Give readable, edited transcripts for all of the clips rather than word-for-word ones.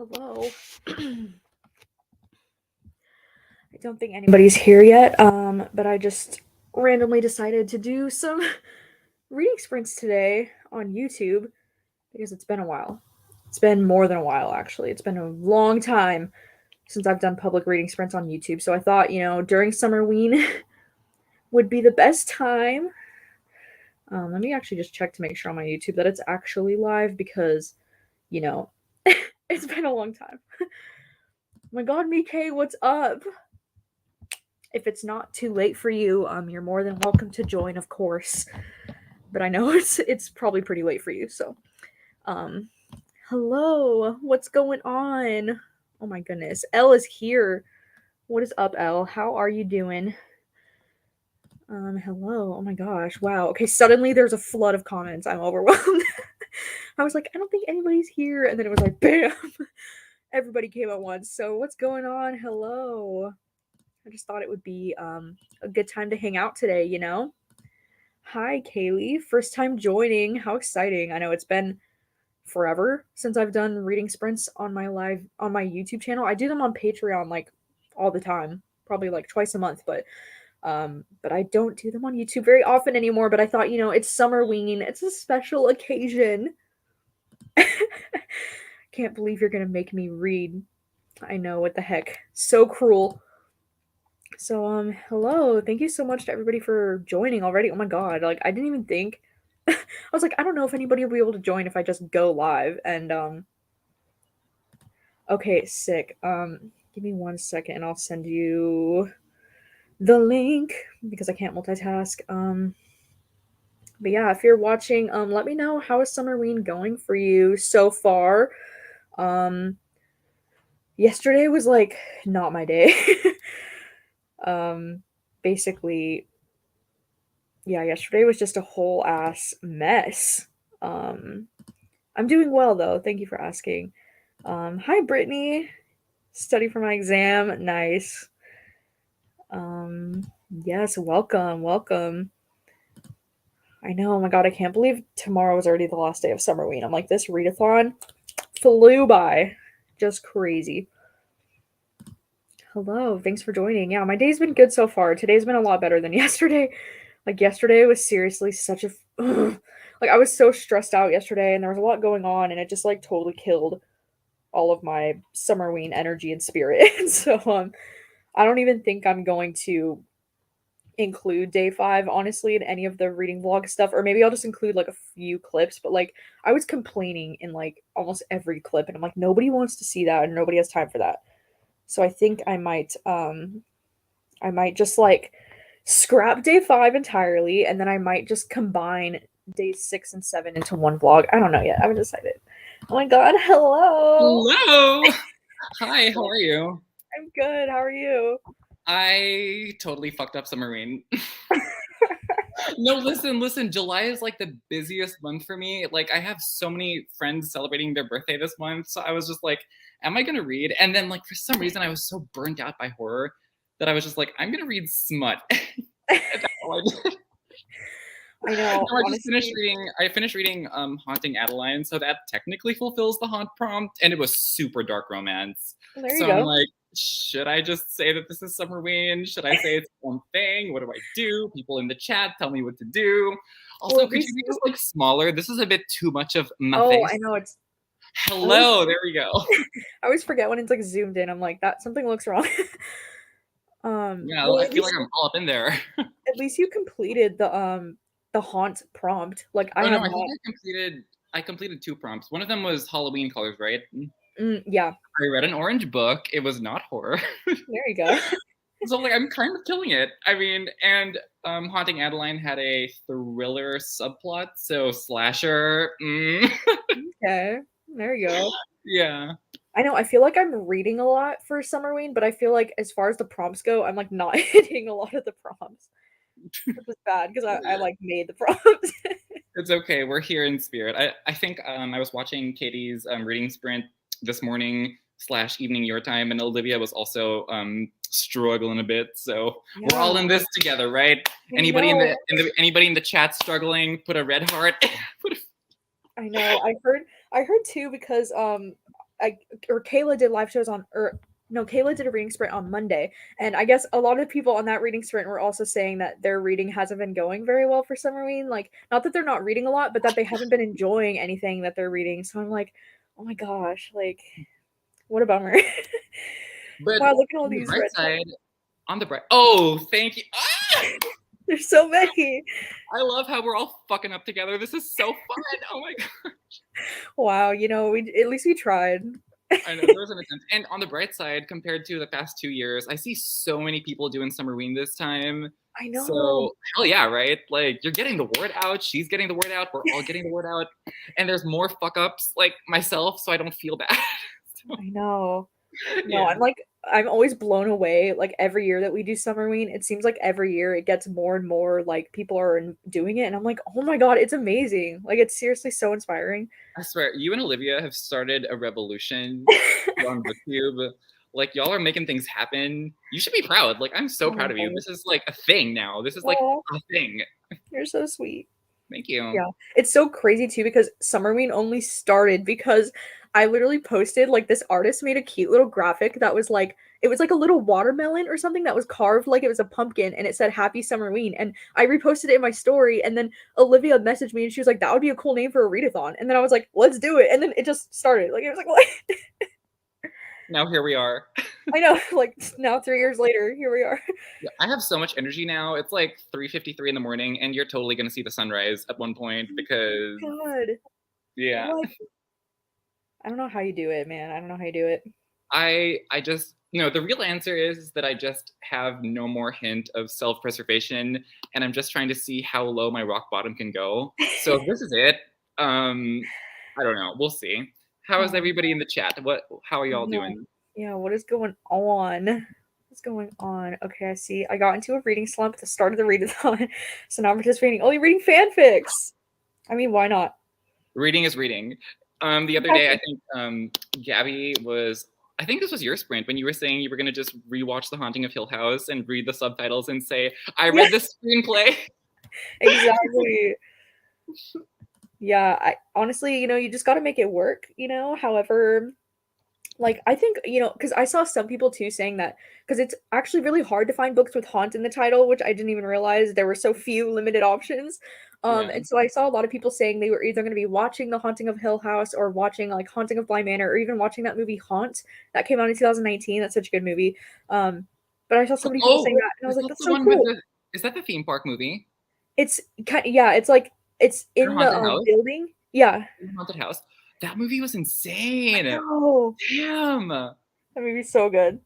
Hello. I don't think anybody's here yet, but I just randomly decided to do some reading sprints today on YouTube because it's been a while. It's been more than a while, actually. It's been a long time since I've done public reading sprints on YouTube. So I thought, during Summerween would be the best time. Let me actually just check to make sure on my YouTube that it's actually live because, it's been a long time. Oh my god, Mike, what's up? If it's not too late for you, you're more than welcome to join, of course. But I know it's probably pretty late for you, so. Hello, what's going on? Oh my goodness, Elle is here. What is up, Elle? How are you doing? Hello. Oh my gosh, wow. Okay, suddenly there's a flood of comments. I'm overwhelmed. I was like, I don't think anybody's here, and then it was like, bam! Everybody came at once. So what's going on? Hello. I just thought it would be a good time to hang out today, Hi, Kaylee. First time joining. How exciting. I know it's been forever since I've done reading sprints on my YouTube channel. I do them on Patreon like all the time, probably like twice a month, but I don't do them on YouTube very often anymore. But I thought, it's Summerween. It's a special occasion. Can't believe you're gonna make me read. I know, what the heck. So cruel. So, hello. Thank you so much to everybody for joining already. Oh my god, like, I didn't even think. I was like, I don't know if anybody will be able to join if I just go live, and, okay, sick. Give me 1 second, and I'll send you the link, because I can't multitask. But yeah, if you're watching, let me know, how is Summerween going for you so far? Yesterday was, like, not my day. Basically, yeah, yesterday was just a whole ass mess. I'm doing well though. Thank you for asking. Hi Brittany. Study for my exam. Nice. Yes, welcome. I know, oh my god, I can't believe tomorrow is already the last day of Summerween. I'm like, this readathon flew by. Just crazy. Hello, thanks for joining. Yeah, my day's been good so far. Today's been a lot better than yesterday. Like, yesterday was seriously such a... like, I was so stressed out yesterday, and there was a lot going on, and it just, like, totally killed all of my Summerween energy and spirit. So, I don't even think I'm going to include day 5, honestly, in any of the reading vlog stuff, or maybe I'll just include, like, a few clips, but, like, I was complaining in, like, almost every clip, and I'm like, nobody wants to see that, and nobody has time for that. So I think I might just, like, scrap day 5 entirely, and then I might just combine days 6 and 7 into one vlog. I don't know yet. I haven't decided. Oh my god, hello! Hello! Hi, how are you? I'm good. How are you? I totally fucked up Summerween. No, listen. July is like the busiest month for me. Like, I have so many friends celebrating their birthday this month, so I was just like, am I gonna read? And then, like, for some reason, I was so burnt out by horror that I was just like, I'm gonna read smut. That's all I did. I know. No, Honestly, I finished reading Haunting Adeline, so that technically fulfills the haunt prompt, and it was super dark romance. there you So I'm go. like, should I just say that this is Summerween? Should I say it's one thing? What do I do? People in the chat tell me what to do. Also, Well, at could least you be just like smaller? This is a bit too much of my oh, face. I know it's. Hello, there we go. I always forget when it's like zoomed in. I'm like, that something looks wrong. Yeah, Well, I feel like I'm all up in there. at least you completed the haunt prompt. Like, I Oh no, have I think not. I completed 2 prompts. One of them was Halloween colors, right? Yeah, I read an orange book. It was not horror. there you go. So like I'm kind of killing it. I mean, and Haunting Adeline had a thriller subplot, so slasher. Okay, there you go. Yeah. I know, I feel like I'm reading a lot for Summerween, but I feel like as far as the prompts go, I'm, like, not hitting a lot of the prompts, which is bad because I, like, made the prompts. It's okay. We're here in spirit. I think I was watching Katie's reading sprint this morning / evening your time, and Olivia was also struggling a bit. So we're all in this together, right? Anybody in the chat struggling? Put a red heart. I know. I heard too because Kayla did live shows on, or no, Kayla did a reading sprint on Monday, and I guess a lot of people on that reading sprint were also saying that their reading hasn't been going very well for Summerween. Like, not that they're not reading a lot, but that they haven't been enjoying anything that they're reading. So I'm like, oh my gosh, like, what a bummer. But Wow, look at all on the these bright red side, oh, thank you. Ah! There's so many. I love how we're all fucking up together. This is so fun. Oh my god. Wow, you know, we at least we tried. I know there was an attempt. And on the bright side, compared to the past 2 years, I see so many people doing Summerween this time. I So know. hell yeah, right? Like you're getting the word out, she's getting the word out, we're all getting the word out, and there's more fuck ups like myself, so I don't feel bad. So, I know. No, yeah. I'm always blown away, like, every year that we do Summerween, it seems like every year it gets more and more, like, people are doing it, and I'm like, "Oh my god, it's amazing." Like, it's seriously so inspiring. I swear, you and Olivia have started a revolution on booktube. Like y'all are making things happen. You should be proud. Like I'm so Oh my proud of you. god. This is like a thing now. This is like Aw, a thing. you're so sweet. Thank you. Yeah. It's so crazy too because Summerween only started because I literally posted like this artist made a cute little graphic that was like it was like a little watermelon or something that was carved like it was a pumpkin and it said Happy Summerween and I reposted it in my story and then Olivia messaged me and she was like that would be a cool name for a readathon and then I was like let's do it and then it just started like it was like what Now here we are. I know like now 3 years later here we are. Yeah, I have so much energy now. It's like 3:53 in the morning and you're totally going to see the sunrise at one point because God. yeah. What? I don't know how you do it, man. I don't know how you do it. I just the real answer is that I just have no more hint of self-preservation and I'm just trying to see how low my rock bottom can go. So if this is it, I don't know. We'll see. How is Um, everybody in the chat? How are y'all yeah. doing? Yeah, what is going on? What's going on? Okay, I see. I got into a reading slump at the start of the readathon, so now I'm participating only reading fanfics. I mean, why not? Reading is reading. The other day I Exactly. think Gabby was I think this was your sprint when you were saying you were gonna just rewatch The Haunting of Hill House and read the subtitles and say, I Yeah, read this screenplay. exactly. Yeah, I honestly, you just got to make it work, However, like I think, because I saw some people too saying that because it's actually really hard to find books with haunt in the title, which I didn't even realize there were so few limited options. Yeah. And so I saw a lot of people saying they were either going to be watching The Haunting of Hill House or watching like Haunting of Bly Manor or even watching that movie Haunt that came out in 2019. That's such a good movie. But I saw so many people Oh, saying that, and I was is like, that that's the so one with cool. the is that the theme park movie? Yeah, it's like it's Your in the haunted house? building. Yeah, Your haunted house? That movie was I insane. know. Damn. That movie's so good.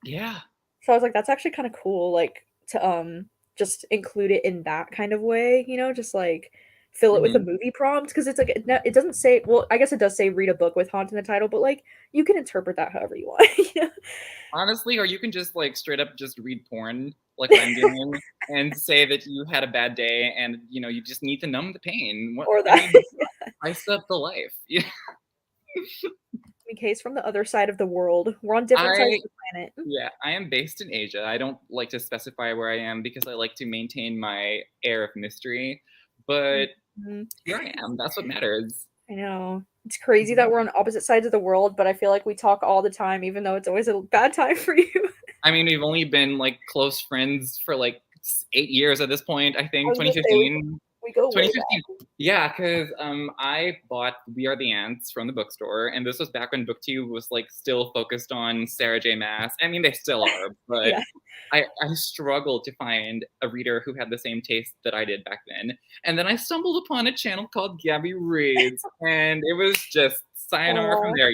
Yeah. So I was like, that's actually kind of cool, like to just include it in that kind of way, just like fill it with a Hmm. movie prompt because it's like it doesn't say. Well, I guess it does say read a book with haunt in the title, but like you can interpret that however you want. Honestly, or you can just like straight up just read porn like I'm doing and say that you had a bad day and you just need to numb the pain. What Or I that mean, spice up the life. Yeah. in case from the other side of the world, we're on different sides I of the planet. Yeah, I am based in Asia. I don't like to specify where I am because I like to maintain my air of mystery. But Mhm. here I am. That's what matters. I know. It's crazy that we're on opposite sides of the world, but I feel like we talk all the time, even though it's always a bad time for you. I mean, we've only been like close friends for like 8 years at this point, I I think. was gonna say we go way back. 2015. Yeah, because I bought We Are the Ants from the bookstore, and this was back when BookTube was like still focused on Sarah J. Maas. I mean, they still are, but Yeah, I struggled to find a reader who had the same taste that I did back then. And then I stumbled upon a channel called Gabby Reads, and it was just sayonara from oh, there.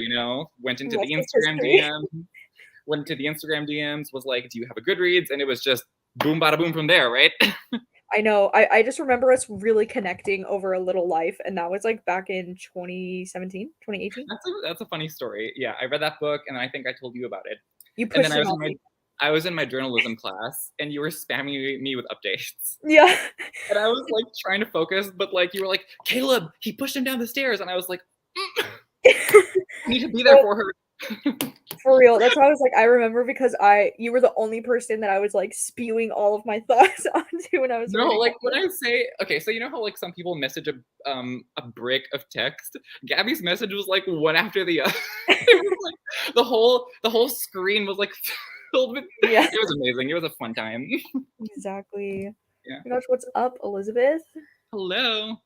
Went the into the rest is Instagram history. DM, was like, "Do you have a Goodreads?" And it was just boom, bada boom from there, right? I know. I just remember us really connecting over a little life, and that was like back in 2017, 2018. That's a funny story. Yeah, I read that book, and I think I told you about it. You And then pushed it on me. I was in my journalism class, and you were spamming me with updates, Yeah. and I was like trying to focus, but like you were like, "Caleb, he pushed him down the stairs," and I was like, "I need to be there Well, for her." For real. That's why I was like, I remember because you were the only person that I was like spewing all of my thoughts onto when I was No, reading like when it. I say okay, so you know how like some people message a brick of text? Gabby's message was like one after the other. It was like the whole screen was like filled with Yeah, it was amazing. It was a fun time. exactly. Yeah. Oh my gosh, what's up, Elizabeth? Hello.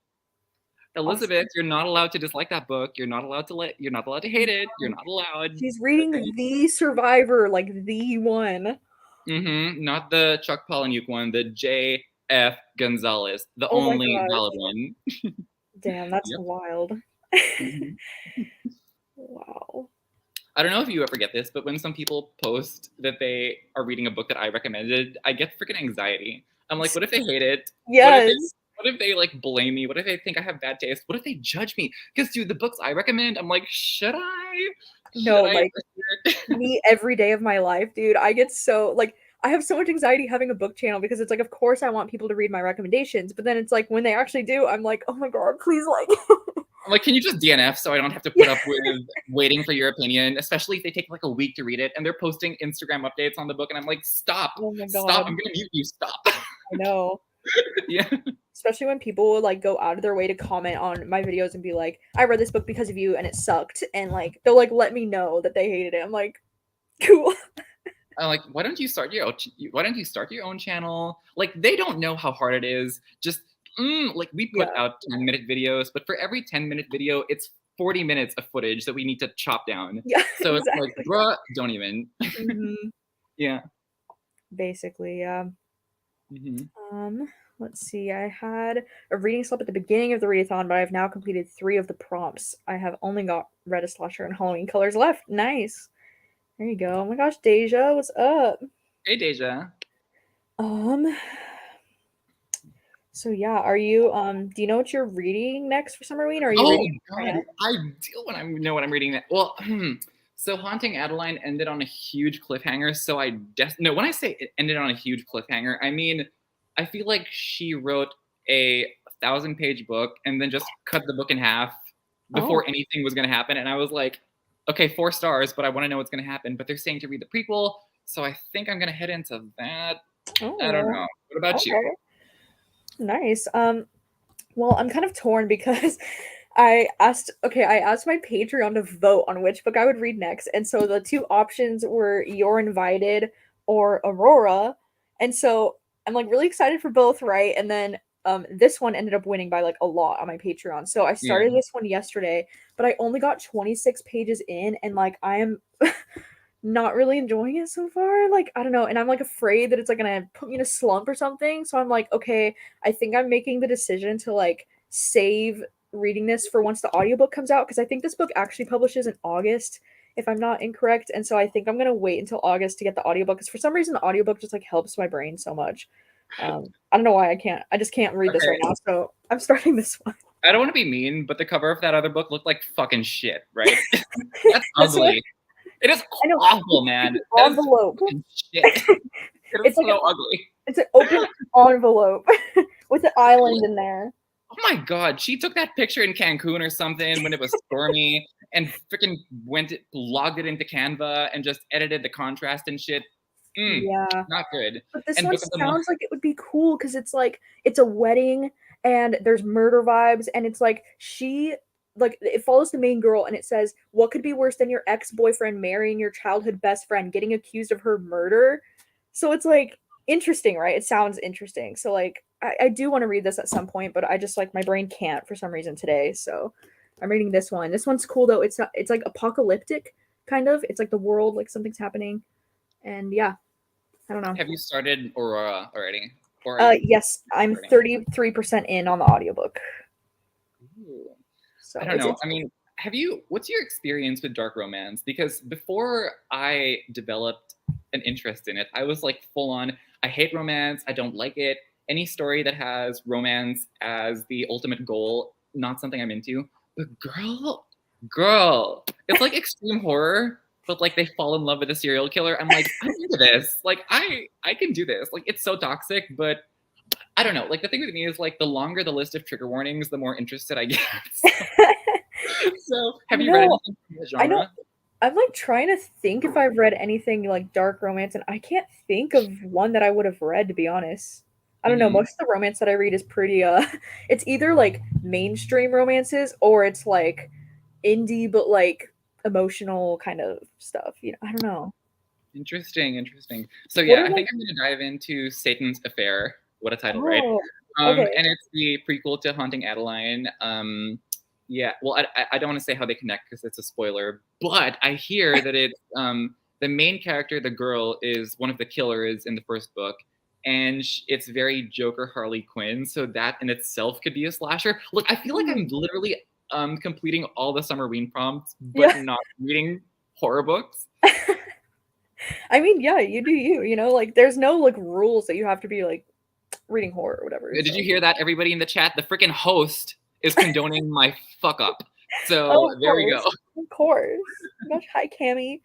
Elizabeth, Awesome. you're not allowed to dislike that book. You're not allowed to hate it. You're not allowed. She's reading The Survivor, like the one. Not the Chuck Palahniuk one, the J.F. Gonzalez, the Oh my only valid gosh. one. Damn, that's Yep. wild. Mhm. Wow. I don't know if you ever get this, but when some people post that they are reading a book that I recommended, I get freaking anxiety. I'm like, what if they hate it? Yes. What if they like blame me? What if they think I have bad taste? What if they judge me? Because dude, the books I recommend, I'm like, should I? No, Should I like ever? me every day of my life, dude. I get so like I have so much anxiety having a book channel because it's like of course I want people to read my recommendations, but then it's like when they actually do, I'm like, "Oh my god, please like." I'm like, can you just DNF so I don't have to put Yeah. up with waiting for your opinion, especially if they take like a week to read it and they're posting Instagram updates on the book and I'm like, stop, Oh my stop, god. I'm gonna mute you, stop. I know. Yeah. Especially when people like go out of their way to comment on my videos and be like, "I read this book because of you and it sucked." And like they'll like let me know that they hated it. I'm like, "Cool." I'm like, why don't you start your own channel? Like they don't know how hard it is. Just like we put Yeah. out 10-minute videos, but for every 10-minute video, it's 40 minutes of footage that we need to chop down. Yeah, So it's like, exactly. bruh, don't even. Mhm. Yeah. Basically, yeah. Hmm. Um, let's see. I had a reading slip at the beginning of the readathon, but I've now completed 3 of the prompts. I have only got Red Slasher and Halloween colors left. Nice. There you go. Oh my gosh, Deja, what's up? Hey, Deja. Um, so yeah, are you do you know what you're reading next for Summerween, or are you Oh reading God, it? I do when I know what I'm reading. That well, so Haunting Adeline ended on a huge cliffhanger. So no, when I say it ended on a huge cliffhanger, I mean I feel like she wrote a 1,000-page book and then just cut the book in half Oh. before anything was going to happen. And I was like, okay, 4 stars, but I want to know what's going to happen. But they're saying to read the prequel, so I think I'm going to head into that. I don't Oh. know. What about you? Okay. Nice. Well, I'm kind of torn because I asked my Patreon to vote on which book I would read next. And so the two options were You're Invited or Aurora. And so I'm like really excited for both, right? And then this one ended up winning by like a lot on my Patreon. So I Yeah. started this one yesterday, but I only got 26 pages in and like I am not really enjoying it so far. Like, I don't know. And I'm like afraid that it's like gonna put me in a slump or something. So I'm like, okay, I think I'm making the decision to like save reading this for once the audiobook comes out because I think this book actually publishes in August, if I'm not incorrect. And so I think I'm gonna wait until August to get the audiobook because for some reason the audiobook just like helps my brain so much. I don't know why I just can't read this right Okay. now. So I'm starting this one. I don't want to be mean, but the cover of that other book looked like fucking shit, right? That's This one, ugly. It is I know awful, it's man. an That is envelope. fucking shit. It is It's like so ugly. it's an open envelope with an island in there. Oh my god, she took that picture in Cancun or something when it was stormy and freaking logged it into Canva and just edited the contrast and shit. Yeah. Not good. But this And one Book of the Month. sounds like it would be cool because it's like it's a wedding and there's murder vibes and it's like she like it follows the main girl and it says, "What could be worse than your ex-boyfriend marrying your childhood best friend, getting accused of her murder?" So it's like interesting, right? It sounds interesting. So like I do want to read this at some point, but I just like my brain can't for some reason today. So I'm reading this one. This one's cool though. It's like apocalyptic kind of. It's like the world like something's happening. And yeah, I don't know. Have you started Aurora already? Or are you Yes, I'm starting? 33% in on the audiobook. Ooh. So I don't know. I mean, what's your experience with dark romance? Because before I developed an interest in it, I was like full on, I hate romance. I don't like it. Any story that has romance as the ultimate goal, not something I'm into. But girl, it's like extreme horror, but like they fall in love with a serial killer. I'm like, I'm into this. Like I can do this. Like it's so toxic, but I don't know. Like the thing with me is like the longer the list of trigger warnings, the more interested I get. So have you read no, anything from the I don't genre? I'm like trying to think if I've read anything like dark romance, and I can't think of one that I would have read, to be honest. I don't know. Hmm. Most of the romance that I read is pretty it's either like mainstream romances or it's like indie but like emotional kind of stuff. I don't know. Interesting, interesting. So What yeah, are I like think I'm gonna dive into Satan's Affair. What a title, right? oh okay. And it's the prequel to Haunting Adeline. Yeah, well, I don't want to say how they connect because it's a spoiler, but I hear that it's the main character, the girl, is one of the killers in the first book, and it's very Joker Harley Quinn, so that in itself could be a slasher. Look, I feel like I'm Mm. literally completing all the Summerween prompts, but Yeah. not reading horror books. I mean, yeah, you do you, like there's no like rules that you have to be like reading horror or whatever. Did you So hear that, everybody in the chat? The freaking host is condoning my fuck up. oh, So of there we go. course. Of course. Gosh, hi Cammy.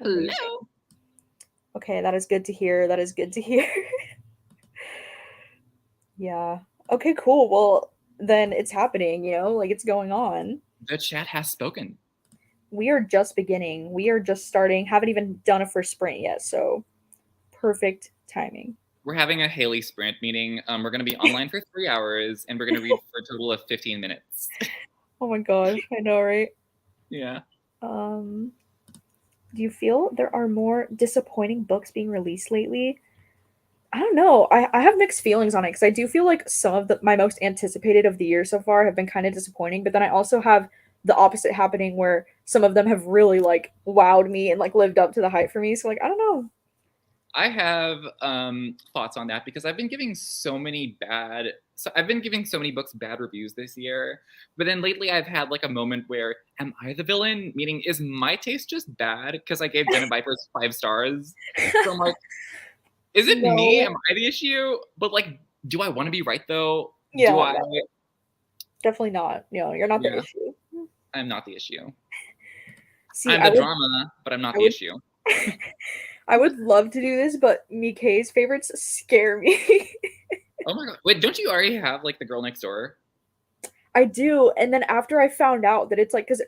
Amazing. Hello. Okay, that is good to hear. That is good to hear. Yeah. Okay, cool. Well, then it's happening, like it's going on. The chat has spoken. We are just beginning. We are just starting. Haven't even done a first sprint yet, so perfect timing. We're having a Haley sprint, meaning we're going to be online for 3 hours and we're going to read for a total of 15 minutes. Oh my gosh, I know, right? Yeah. Do you feel there are more disappointing books being released lately? I don't know. I have mixed feelings on it because I do feel like some of my most anticipated of the year so far have been kind of disappointing, but then I also have the opposite happening where some of them have really like wowed me and like lived up to the hype for me. So like I don't know. I have thoughts on that because I've been giving so many books bad reviews this year. But then lately I've had like a moment where, am I the villain? Meaning, is my taste just bad because I gave Den of Vipers 5 stars? So I'm like, is it me? No. Am I the issue? But like, do I want to be right though? Do Yeah, I? no, definitely not. You're not the Yeah, issue. I'm not the issue. See, I'm I the would drama, but I'm not I the would issue. I would love to do this, but Mikay's favorites scare me. Oh my god! Wait, don't you already have like the girl next door? I do. And then after I found out that it's like, because,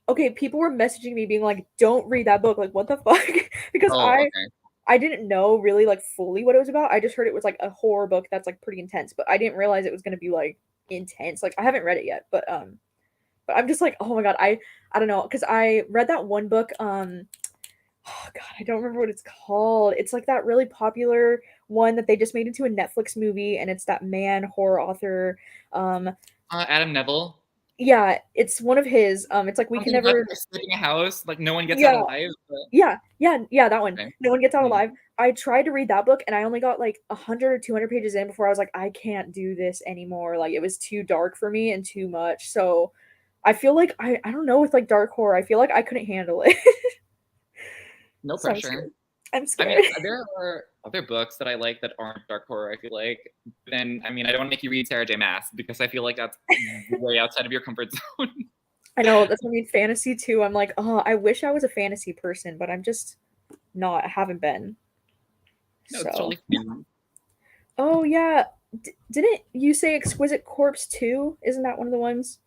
okay, people were messaging me being like, don't read that book. Like, what the fuck? Because Oh, okay. I didn't know really like fully what it was about. I just heard it was like a horror book that's like pretty intense, but I didn't realize it was going to be like intense. Like, I haven't read it yet, but I'm just like, oh my god, I don't know, because I read that one book. Oh god, I don't remember what it's called. It's like that really popular one that they just made into a Netflix movie, and it's that man horror author. Um, Adam Neville. yeah, it's one of his. It's like we can Something about never. sleeping a house, like no one gets out Yeah, alive. But yeah, that one. okay. No one gets out Hmm. alive. I tried to read that book, and I only got like 100 or 200 pages in before I was like, I can't do this anymore. Like it was too dark for me and too much. So I feel like I don't know with like dark horror. I feel like I couldn't handle it. No So I'm pressure. scared. I'm I mean, scared. there are other books that I like that aren't dark horror. I feel like. Then, I mean, I don't want to make you read Sarah J. Maas because I feel like that's way outside of your comfort zone. I know that's what I mean. Fantasy too. I'm like, oh, I wish I was a fantasy person, but I'm just not. I haven't been. No, it's So, totally fine. oh yeah, didn't you say Exquisite Corpse too? Isn't that one of the ones?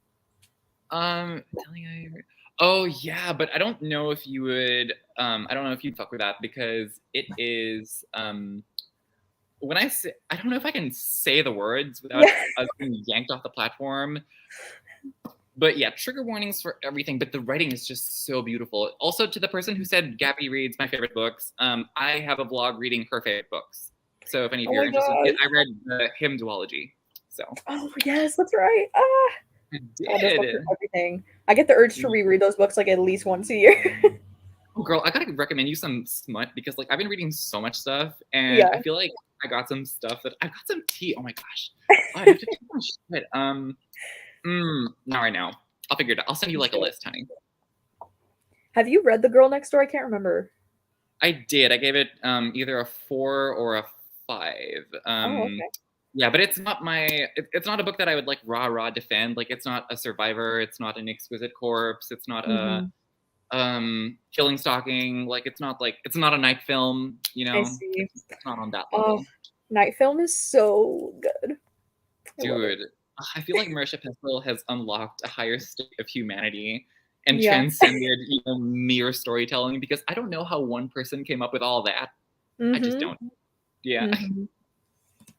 Telling you. Oh yeah, but I don't know if you would. I don't know if you'd fuck with that because it is. When I say, I don't know if I can say the words without Yeah. us being yanked off the platform. But yeah, trigger warnings for everything. But the writing is just so beautiful. Also, to the person who said Gabby reads my favorite books, I have a vlog reading her favorite books. So if any of Oh you are my interested, gosh. I read the hymn duology. So Oh yes, that's right. Ah, I God, those books did. are everything. I get the urge to reread those books like at least once a year. Oh, girl, I gotta recommend you some smut because like I've been reading so much stuff, and Yeah. I feel like I got some stuff that I got some tea. Oh my gosh, oh, I have to take my shit. Not right now. I'll figure it out. I'll send you like a list, honey. Have you read The Girl Next Door? I can't remember. I did. I gave it either a 4 or a 5. Oh, okay. Yeah, but it's not it's not a book that I would like rah defend. Like it's not a Survivor. It's not an Exquisite Corpse. It's not a Mm-hmm. Killing Stalking. Like it's not a night film. I see. It's not on that Oh, level. Night Film is so good. I love it. Dude, I feel like Marisha Pestle has unlocked a higher state of humanity and Yeah. transcended mere storytelling, because I don't know how one person came up with all that. I just Mhm. don't. Yeah. Mhm.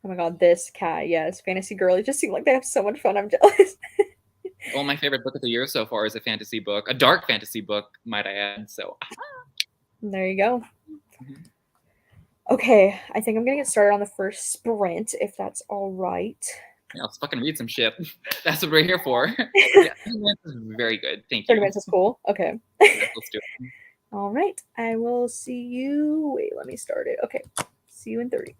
Oh my god, this cat, yes, fantasy girly just seem like they have so much fun, I'm jealous. Well, my favorite book of the year so far is a fantasy book, a dark fantasy book, might I add. So, There you go. mhm. Okay, I think I'm gonna get started on the first sprint, if that's all right. Yeah, let's fucking read some shit. That's what we're here for. Yeah, this is very good. Thank 30 you. minutes is cool. Okay. Yeah, let's do it. All right. I will see you. Wait, let me start it. Okay. See you in 30.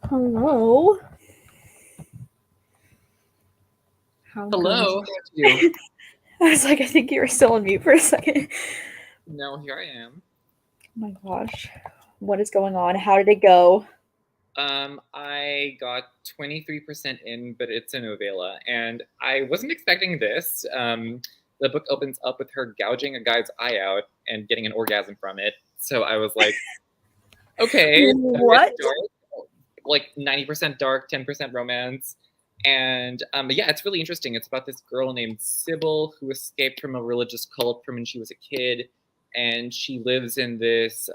Hello. How goes Hello, how are you? it? I was like, I think you were still on mute for a second. No, here I am. Oh my gosh. What is going on? How did it go? I got 23% in, but it's a novella, and I wasn't expecting this. The book opens up with her gouging a guy's eye out and getting an orgasm from it. So I was like, okay, it's a bit What? dark, like 90% dark, 10% romance. And yeah, it's really interesting. It's about this girl named Sybil who escaped from a religious cult from when she was a kid. And she lives in this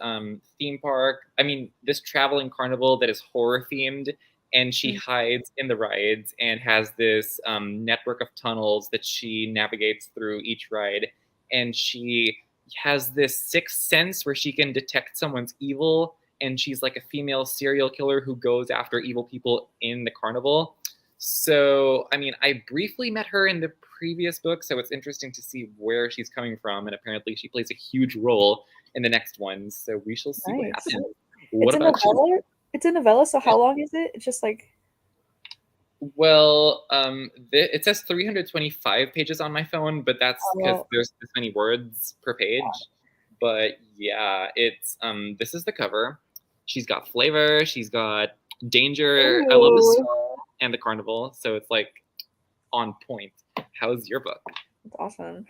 theme park. I mean, this traveling carnival that is horror themed. And she hides in the rides and has this network of tunnels that she navigates through each ride. And she has this sixth sense where she can detect someone's evil. And she's like a female serial killer who goes after evil people in the carnival. So, I mean, I briefly met her in the previous book, so it's interesting to see where she's coming from. And apparently, she plays a huge role in the next one. So we shall see what Nice. happens. It's What a about you? novella. It's a novella. So how long is it? It's just like Well, it says 325 pages on my phone, but that's because oh, there's this many words per page. But yeah, it's this is the cover. She's got flavor. She's got danger. I love the ooh, song and the carnival, so it's like on point. How's your book? that's awesome.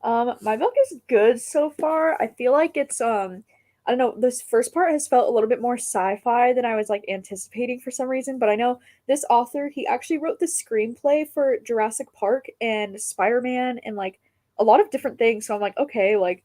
My book is good so far. I feel like it's I don't know, this first part has felt a little bit more sci-fi than I was like anticipating for some reason, but I know this author, he actually wrote the screenplay for Jurassic Park and Spider-Man and like a lot of different things. So I'm like, okay, like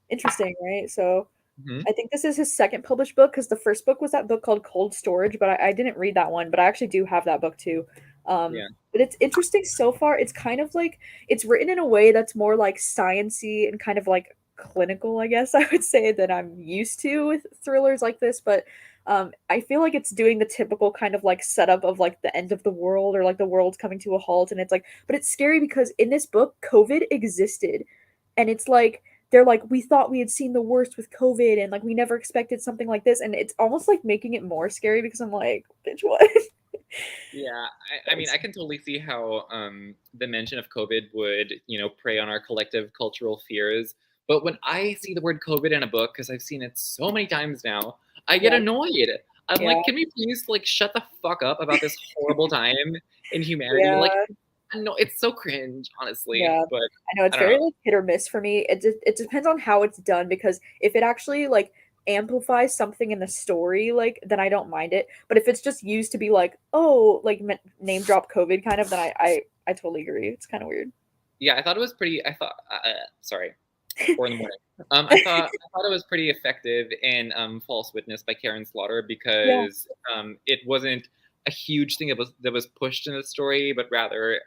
interesting, right? So Mm-hmm. I think this is his second published book because the first book was that book called Cold Storage, but I didn't read that one, but I actually do have that book too. Yeah. But it's interesting so far. It's kind of like it's written in a way that's more like sciency and kind of like clinical, I guess I would say, that I'm used to with thrillers like this. But I feel like it's doing the typical kind of like setup of like the end of the world or like the world's coming to a halt, and it's like, but it's scary because in this book, COVID existed, and it's like they're like, we thought we had seen the worst with COVID and like we never expected something like this. And it's almost like making it more scary because I'm like, bitch, what? Yeah, I mean, I can totally see how the mention of COVID would, prey on our collective cultural fears. But when I see the word COVID in a book, because I've seen it so many times now, I get Yeah, annoyed. I'm yeah, like, can we please like shut the fuck up about this horrible time in humanity? Like, yeah, no, it's so cringe, honestly. yeah. But I know it's I don't know. very like hit or miss for me. It depends on how it's done because if it actually like amplifies something in the story, like then I don't mind it. But if it's just used to be like, oh, like name drop COVID kind of, then I totally agree. It's kind of weird. Yeah, I thought it was pretty. I thought, sorry, 4 in the morning. I thought it was pretty effective in False Witness by Karen Slaughter Yeah. because it wasn't a huge thing that was pushed in the story, but rather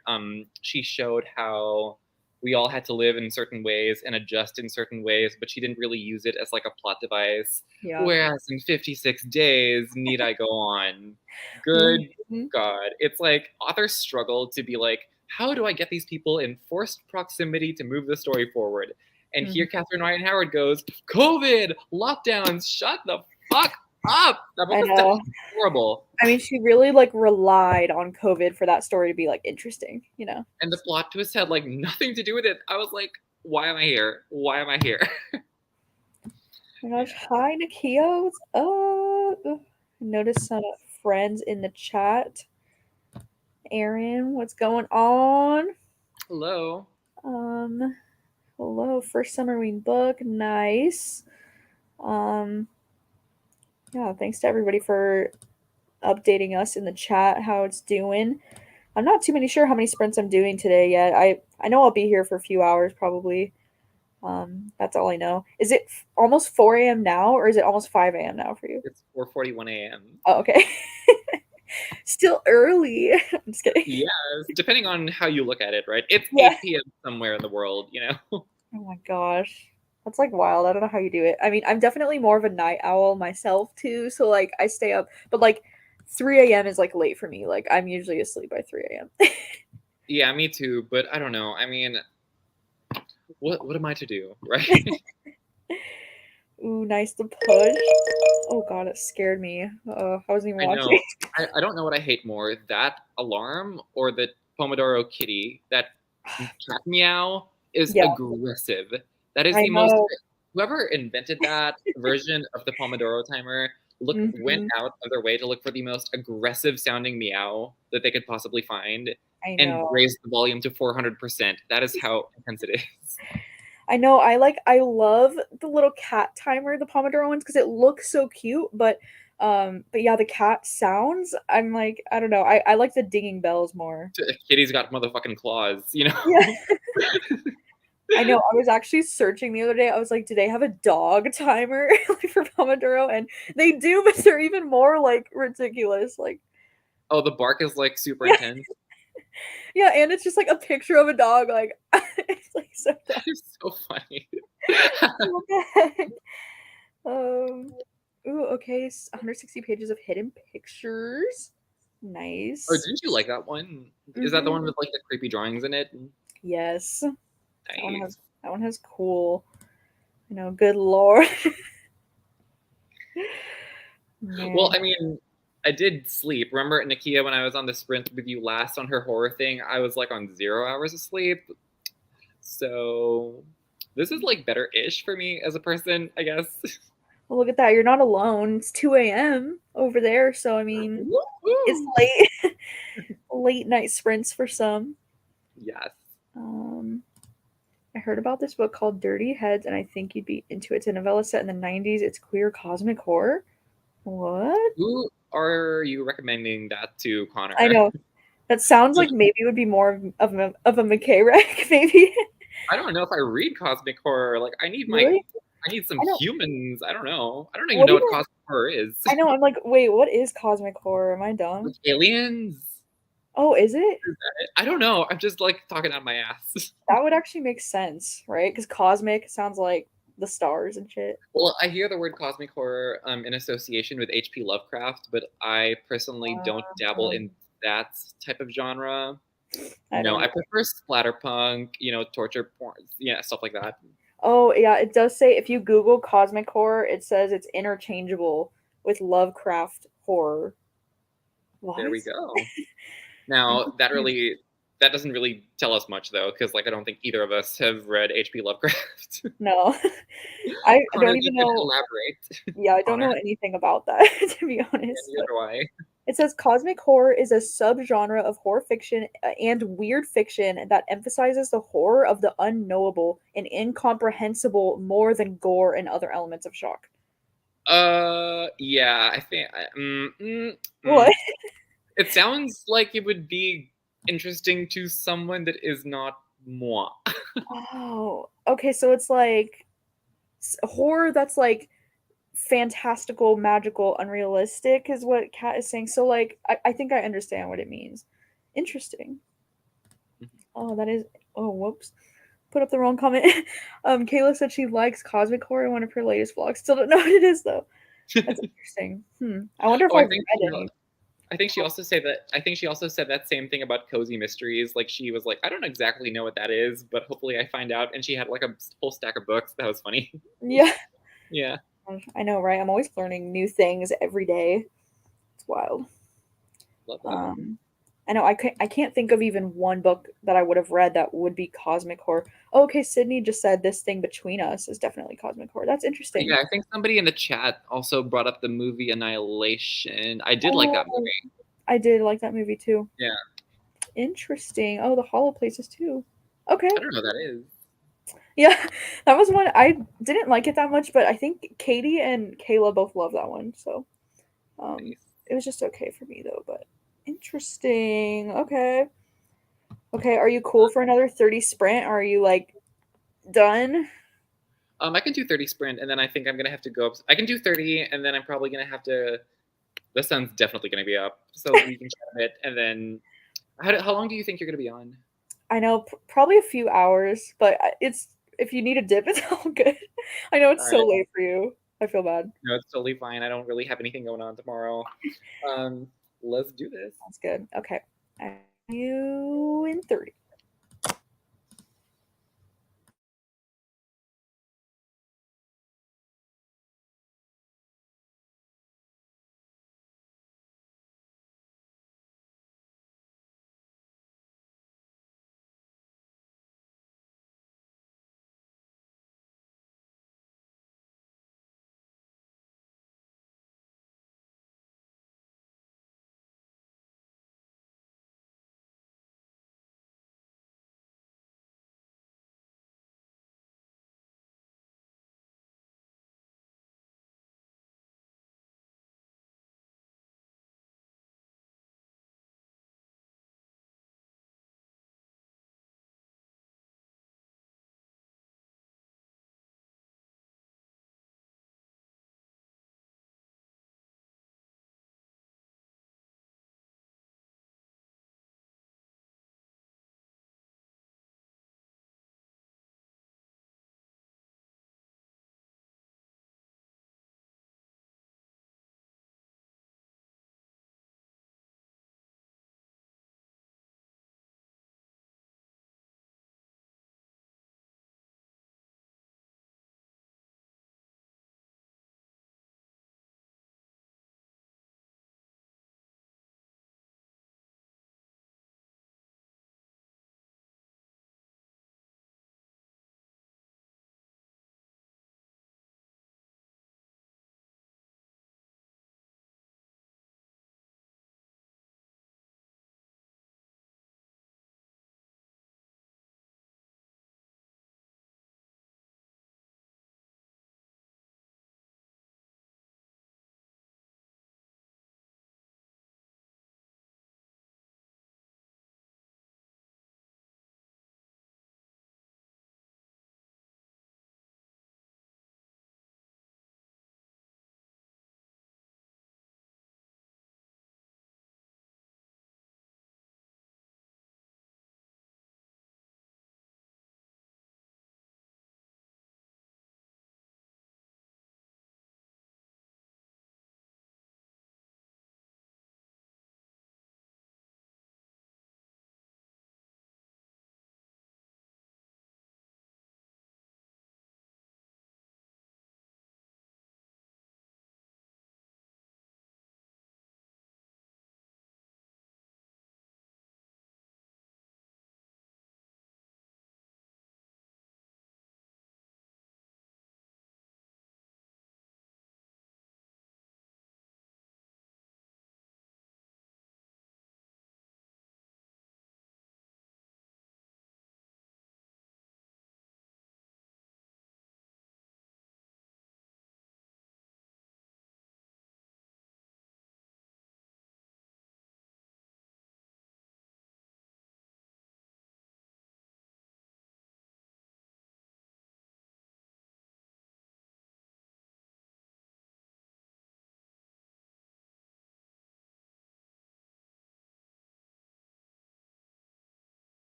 she showed how we all had to live in certain ways and adjust in certain ways, but she didn't really use it as like a plot device. Yeah. Whereas in 56 days, need I go on? Good Mhm. God. It's like authors struggle to be like, how do I get these people in forced proximity to move the story forward? And here Mhm. Catherine Ryan Howard goes, COVID, lockdowns, shut the fuck up. That book I is know. horrible. I mean, she really like relied on COVID for that story to be like interesting, you know. And the plot twist had like nothing to do with it. I was like, why am I here? Why am I here? Oh my gosh, hi Nakia, what's up? Notice some friends in the chat. Aaron, what's going on? Hello. Um, hello, first Summerween book, nice. Um, yeah, thanks to everybody for updating us in the chat how it's doing. I'm not too many sure how many sprints I'm doing today yet. I know I'll be here for a few hours probably. That's all I know. Is it almost 4 a.m. now, or is it almost 5 a.m. now for you? It's 4:41 a.m. Oh, okay. Still early. I'm just kidding. Yes, depending on how you look at it, right? It's Yeah. 8 p.m. somewhere in the world, Oh my gosh. That's like wild. I don't know how you do it. I mean, I'm definitely more of a night owl myself too, so like I stay up, but like 3 a.m. is like late for me. Like I'm usually asleep by 3 a.m. Yeah, me too. But I don't know. I mean, what am I to do, right? Ooh, nice to push. Oh god, it scared me. I wasn't even I watching. know. I don't know what I hate more, that alarm or the Pomodoro kitty. That cat meow is Yeah, aggressive. That is I the most. know. Whoever invented that version of the Pomodoro timer went Mhm. out of their way to look for the most aggressive sounding meow that they could possibly find I and know. raised the volume to 400%. That is how intense it is. I know. I love the little cat timer, the Pomodoro ones, because it looks so cute. But yeah, the cat sounds. I'm like, I don't know. I like the dinging bells more. Kitty's got motherfucking claws, you Yeah, know? I know. I was actually searching the other day. I was like, do they have a dog timer like for Pomodoro? And they do, but they're even more like ridiculous. Like, Oh, the bark is like super yeah, intense. yeah, and it's just like a picture of a dog. Like, it's like so dumb. It's so funny. What the heck? Ooh, okay, 160 pages of hidden pictures. Oh, Nice. didn't you like that one? Is that the Mhm. one with like the creepy drawings in it? Yes. Nice. That one has cool, good lord. Well, Man. I mean, I did sleep. Remember, Nakia, when I was on the sprint with you last on her horror thing, I was like on 0 hours of sleep. So this is like better-ish for me as a person, I guess. Well, look at that. You're not alone. It's 2 a.m. over there, so I mean, it's Woo-hoo! late. Late night sprints for some. Yes. Um, I heard about this book called Dirty Heads, and I think you'd be into it. It's a novella set in the 90s. It's queer cosmic horror. What? Who are you recommending that to, I Connor? know. That sounds like maybe it would be more of a McKay rec, maybe. I don't know if I read cosmic horror. Like, Really? I need some I don't. humans. I don't know. I don't even What know what even? cosmic horror is. I know. I'm like, wait, what is cosmic horror? Am I dumb? Like aliens? Oh, is it? Is that it? I don't know. I'm just like talking out my ass. That would actually make sense, right? Because cosmic sounds like the stars and shit. Well, I hear the word cosmic horror in association with H.P. Lovecraft, but I personally don't dabble in Um, that type of genre. I No, don't I know. prefer splatterpunk, torture porn, yeah, stuff like that. Oh, yeah, it does say if you Google cosmic horror, it says it's interchangeable with Lovecraft horror. There What? we go. Now that doesn't really tell us much though, because like I don't think either of us have read H.P. Lovecraft. No, I Connor, don't you even can know. elaborate. Yeah, I don't Connor, know anything about that, to be and honest. neither do I. It says cosmic horror is a subgenre of horror fiction and weird fiction that emphasizes the horror of the unknowable and incomprehensible more than gore and other elements of shock. Yeah, I think. What? It sounds like it would be interesting to someone that is not moi. Oh, okay. So it's like horror that's like fantastical, magical, unrealistic, is what Kat is saying. So, like, I think I understand what it means. Interesting. Oh, that is. Oh, whoops. Put up the wrong comment. Kayla said she likes cosmic horror in one of her latest vlogs. Still don't know what it is though. That's interesting. I wonder if Oh, I've read any. I think she also said that. I think she also said that same thing about cozy mysteries. Like she was like, I don't exactly know what that is, but hopefully I find out. And she had like a whole stack of books. That was funny. Yeah, Yeah, I know, right? I'm always learning new things every day. It's wild. love that. Um, I know I can't think of even one book that I would have read that would be cosmic horror. Oh, okay, Sydney just said this thing between us is definitely cosmic horror. That's interesting. Yeah, I think somebody in the chat also brought up the movie Annihilation. I did like that Oh, movie. I did like that movie too. Yeah, Interesting. Oh, the Hollow Places too. Okay. I don't know what that is. Yeah, that was one I didn't like it that much, but I think Katie and Kayla both love that one. So, Nice. it was just okay for me though, but interesting. Okay. Okay, are you cool for another 30 sprint? Or are you like done? I can do 30 sprint, and then I think I'm gonna have to go up. I can do 30, and then I'm probably gonna have to. The sun's definitely gonna be up, so we can chat a bit, and then how long do you think you're gonna be on? I know probably a few hours, but it's if you need a dip, it's all good. I know All it's so right, late for you. I feel bad. no, it's totally fine. I don't really have anything going on tomorrow. Um, let's do this. That's good. Okay. You in 30.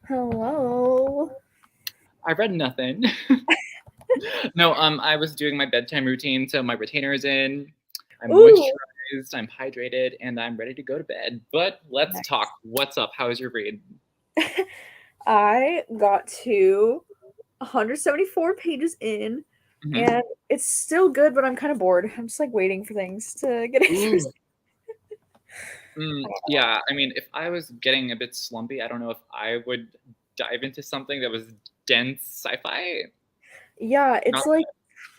Hello. I read nothing. No, I was doing my bedtime routine, so my retainer is in. I'm Ooh. moisturized, I'm hydrated, and I'm ready to go to bed. But let's talk. Nice. What's up? How is your read? I got to 174 pages in, Mhm. and it's still good, but I'm kind of bored. I'm just like waiting for things to get Ooh. interesting. Yeah, I mean, if I was getting a bit slumpy, I don't know if I would dive into something that was dense sci-fi. Yeah, Not.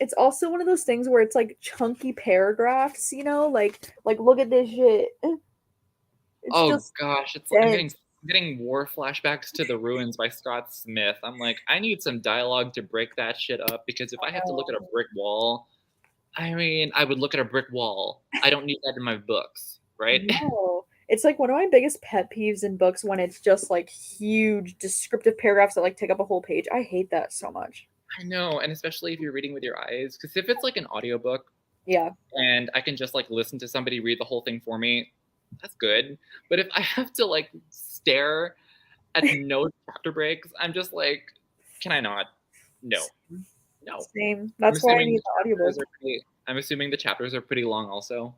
it's also one of those things where it's like chunky paragraphs, like look at this shit. It's Oh just gosh, it's dense. I'm getting war flashbacks to The Ruins by Scott Smith. I'm like, I need some dialogue to break that shit up because if I have to look at a brick wall, I mean, I would look at a brick wall. I don't need that in my books, right? No. It's like one of my biggest pet peeves in books when it's just like huge descriptive paragraphs that like take up a whole page. I hate that so much. I know, and especially if you're reading with your eyes, because if it's like an audiobook Yeah. and I can just like listen to somebody read the whole thing for me, that's good. But if I have to like stare at no chapter breaks, I'm just like, can I not? No, no. Same. I'm That's why I assuming need the the audiobook. I'm assuming the chapters are pretty long also.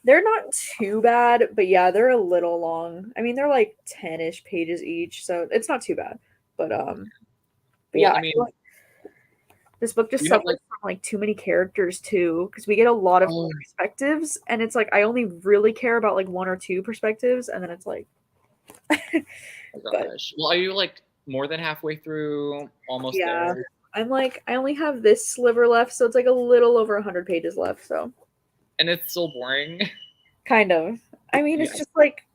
They're not too bad, but yeah, they're a little long. I mean, they're like 10-ish pages each, so it's not too bad. But Well, yeah, I I feel mean, like this book just you have suffers like, from like too many characters too, because we get a lot of oh perspectives, and it's like I only really care about like one or two perspectives, and then it's like, my but gosh. Well, are you like more than halfway through? Almost yeah, there? I'm like I only have this sliver left, so it's like a little over 100 pages left. So And it's still boring. kind of. I mean, Yeah. it's just like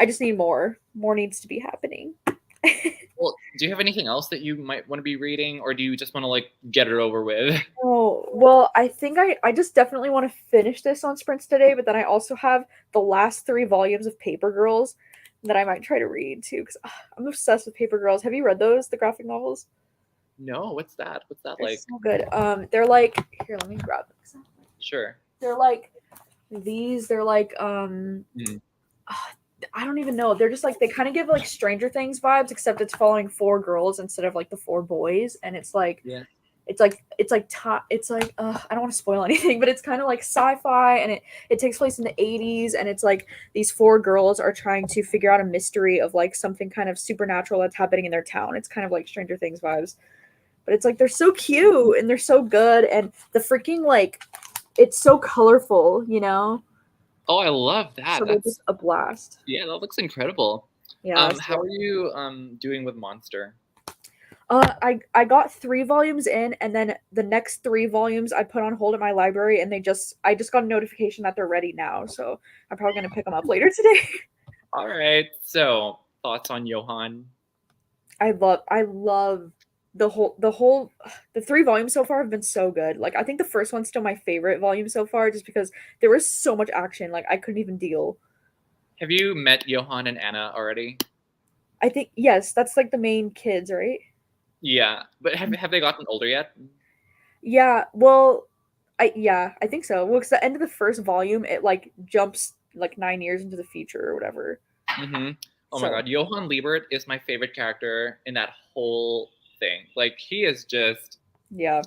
I just need more. More needs to be happening. Well, do you have anything else that you might want to be reading, or do you just want to like get it over with? Oh, well, I think I just definitely want to finish this on sprints today, but then I also have the last 3 volumes of Paper Girls that I might try to read too, because I'm obsessed with Paper Girls. Have you read those, the graphic novels? No, what's that? What's that They're like? so good. They're like here, let me grab them. Sure. They're like they're like Mm. I don't even know. They're just like they kind of give like Stranger Things vibes, except it's following 4 girls instead of like the 4 boys, and it's like Yeah. I don't want to spoil anything, but it's kind of like sci-fi, and it takes place in the 80s, and it's like these 4 girls are trying to figure out a mystery of like something kind of supernatural that's happening in their town. It's kind of like Stranger Things vibes, but it's like they're so cute and they're so good, and the freaking like it's so colorful, Oh, I love that. so they're That's just a blast. Yeah, that looks incredible. Yeah, How so are you doing with Monster? I got 3 volumes in, and then the next 3 volumes I put on hold at my library, and I just got a notification that they're ready now, so I'm probably gonna pick them up later today. All right. So, thoughts on Johan? I love the 3 volumes so far have been so good. Like I think the first one's still my favorite volume so far, just because there was so much action. Like I couldn't even deal. Have you met Johan and Anna already? I think yes, that's like the main kids, right? Yeah, but have they gotten older yet? Yeah. Well, I think so. Well, because the end of the first volume, it like jumps like 9 years into the future or whatever. Mm-hmm. Oh my So God, Johann Liebert is my favorite character in that whole thing. Like he is just yeah,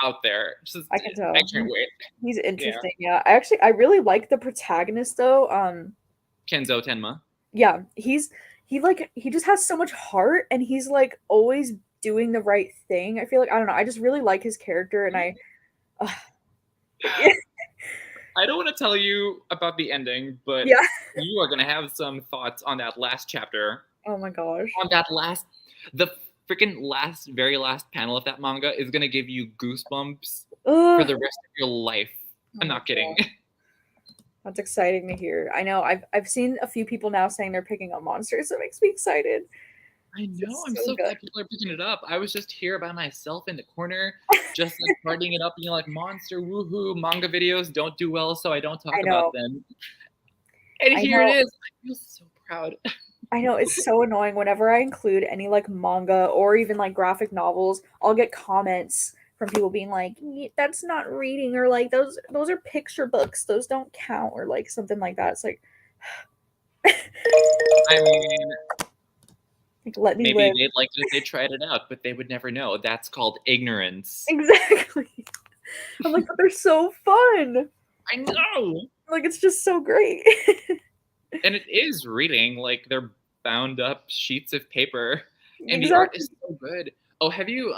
out there. Just I can I tell can't wait. he's Yeah, interesting. Yeah, I really like the protagonist though. Kenzo Tenma. Yeah, he just has so much heart, and he's like always doing the right thing. I feel like I don't know. I just really like his character, and uh, yeah, I don't want to tell you about the ending, but yeah. you are gonna have some thoughts on that last chapter. Oh my gosh. On that last, the freaking last, very last panel of that manga is gonna give you goosebumps for Ugh. the rest of your life. Oh I'm my not kidding. god. That's exciting to hear. I know I've seen a few people now saying they're picking up monsters, so it makes me excited. I know. It's I'm so so good. glad people are picking it up. I was just here by myself in the corner, just like partying it up, being like, "Monster, woohoo!" Manga videos don't do well, so I don't I talk about know. them. And I here it know. is. I feel so proud. I know it's so annoying whenever I include any like manga or even like graphic novels, I'll get comments from people being like, That's not reading," or like those are picture books. Those don't count," or like something like that. It's like I mean, Like, let me Maybe live. they'd like it if they tried it out, but they would never know. That's called ignorance. Exactly. I'm like, but they're so fun. I know. Like, it's just so great. And it is reading, like they're bound up sheets of paper, and the art Exactly. is so good. Oh, have you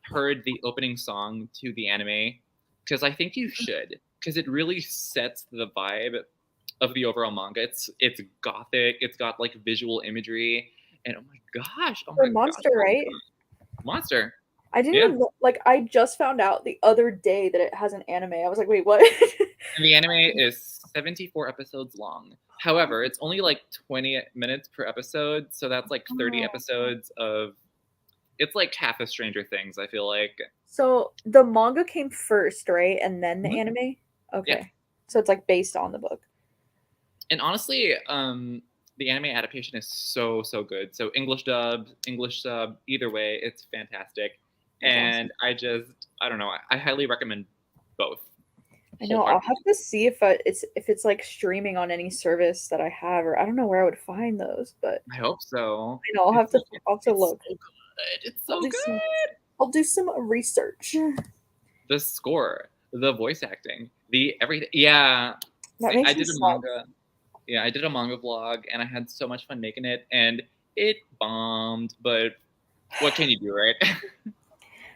heard the opening song to the anime? Because I think you should, because it really sets the vibe of the overall manga. It's gothic. It's got like visual imagery, and oh For my gosh, Monster, right? monster. I didn't Yeah, even like. I just found out the other day that it has an anime. I was like, wait, what? and the anime is 74 episodes long. However, it's only like 20 minutes per episode, so that's like 30 Oh. episodes of. It's like half of Stranger Things, I feel like. So the manga came first, right? And then the Mhm. anime? Yeah. Okay. So it's like based on the book. And honestly, the anime adaptation is so good. So English dub, English sub, either way, it's fantastic. That's awesome. And I don't know, I highly recommend both. I know. I'll have Wholeheartedly. to see if it's like streaming on any service that I have, or I don't know where I would find those, but I hope so. I know It's like I'll have to it's look. so good. It's I'll so do some good. I'll do some research. The score, the voice acting, the everything. Yeah, That makes I me did a sad. manga. Yeah, I did a manga vlog, and I had so much fun making it, and it bombed. But what can you do, right?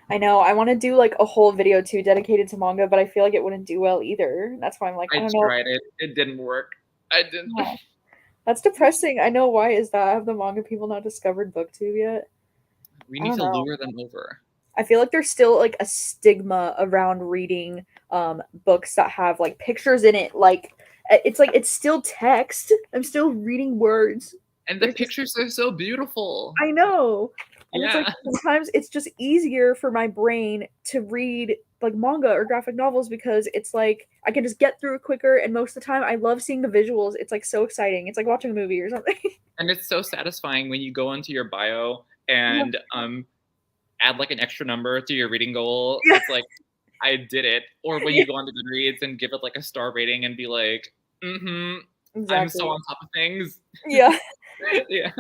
I know. I want to do like a whole video too dedicated to manga, but I feel like it wouldn't do well either. That's why I'm like, I I don't know. tried it. It didn't work. I didn't. Yeah. That's depressing. I know why is that. Have the manga people not discovered booktube yet? We I need don't to know. lure them over. I feel like there's still like a stigma around reading books that have like pictures in it. Like it's still text. I'm still reading words. And the There's just pictures are so beautiful. I know. And it's like Yeah. sometimes it's just easier for my brain to read like manga or graphic novels because it's like I can just get through it quicker and most of the time I love seeing the visuals. It's like so exciting. It's like watching a movie or something. And it's so satisfying when you go into your bio Yeah. and add like an extra number to your reading goal. Yeah. It's like I did it. Or when Yeah. you go on to Goodreads and give it like a star rating and be like, I'm so Exactly. on top of things. Yeah. Yeah.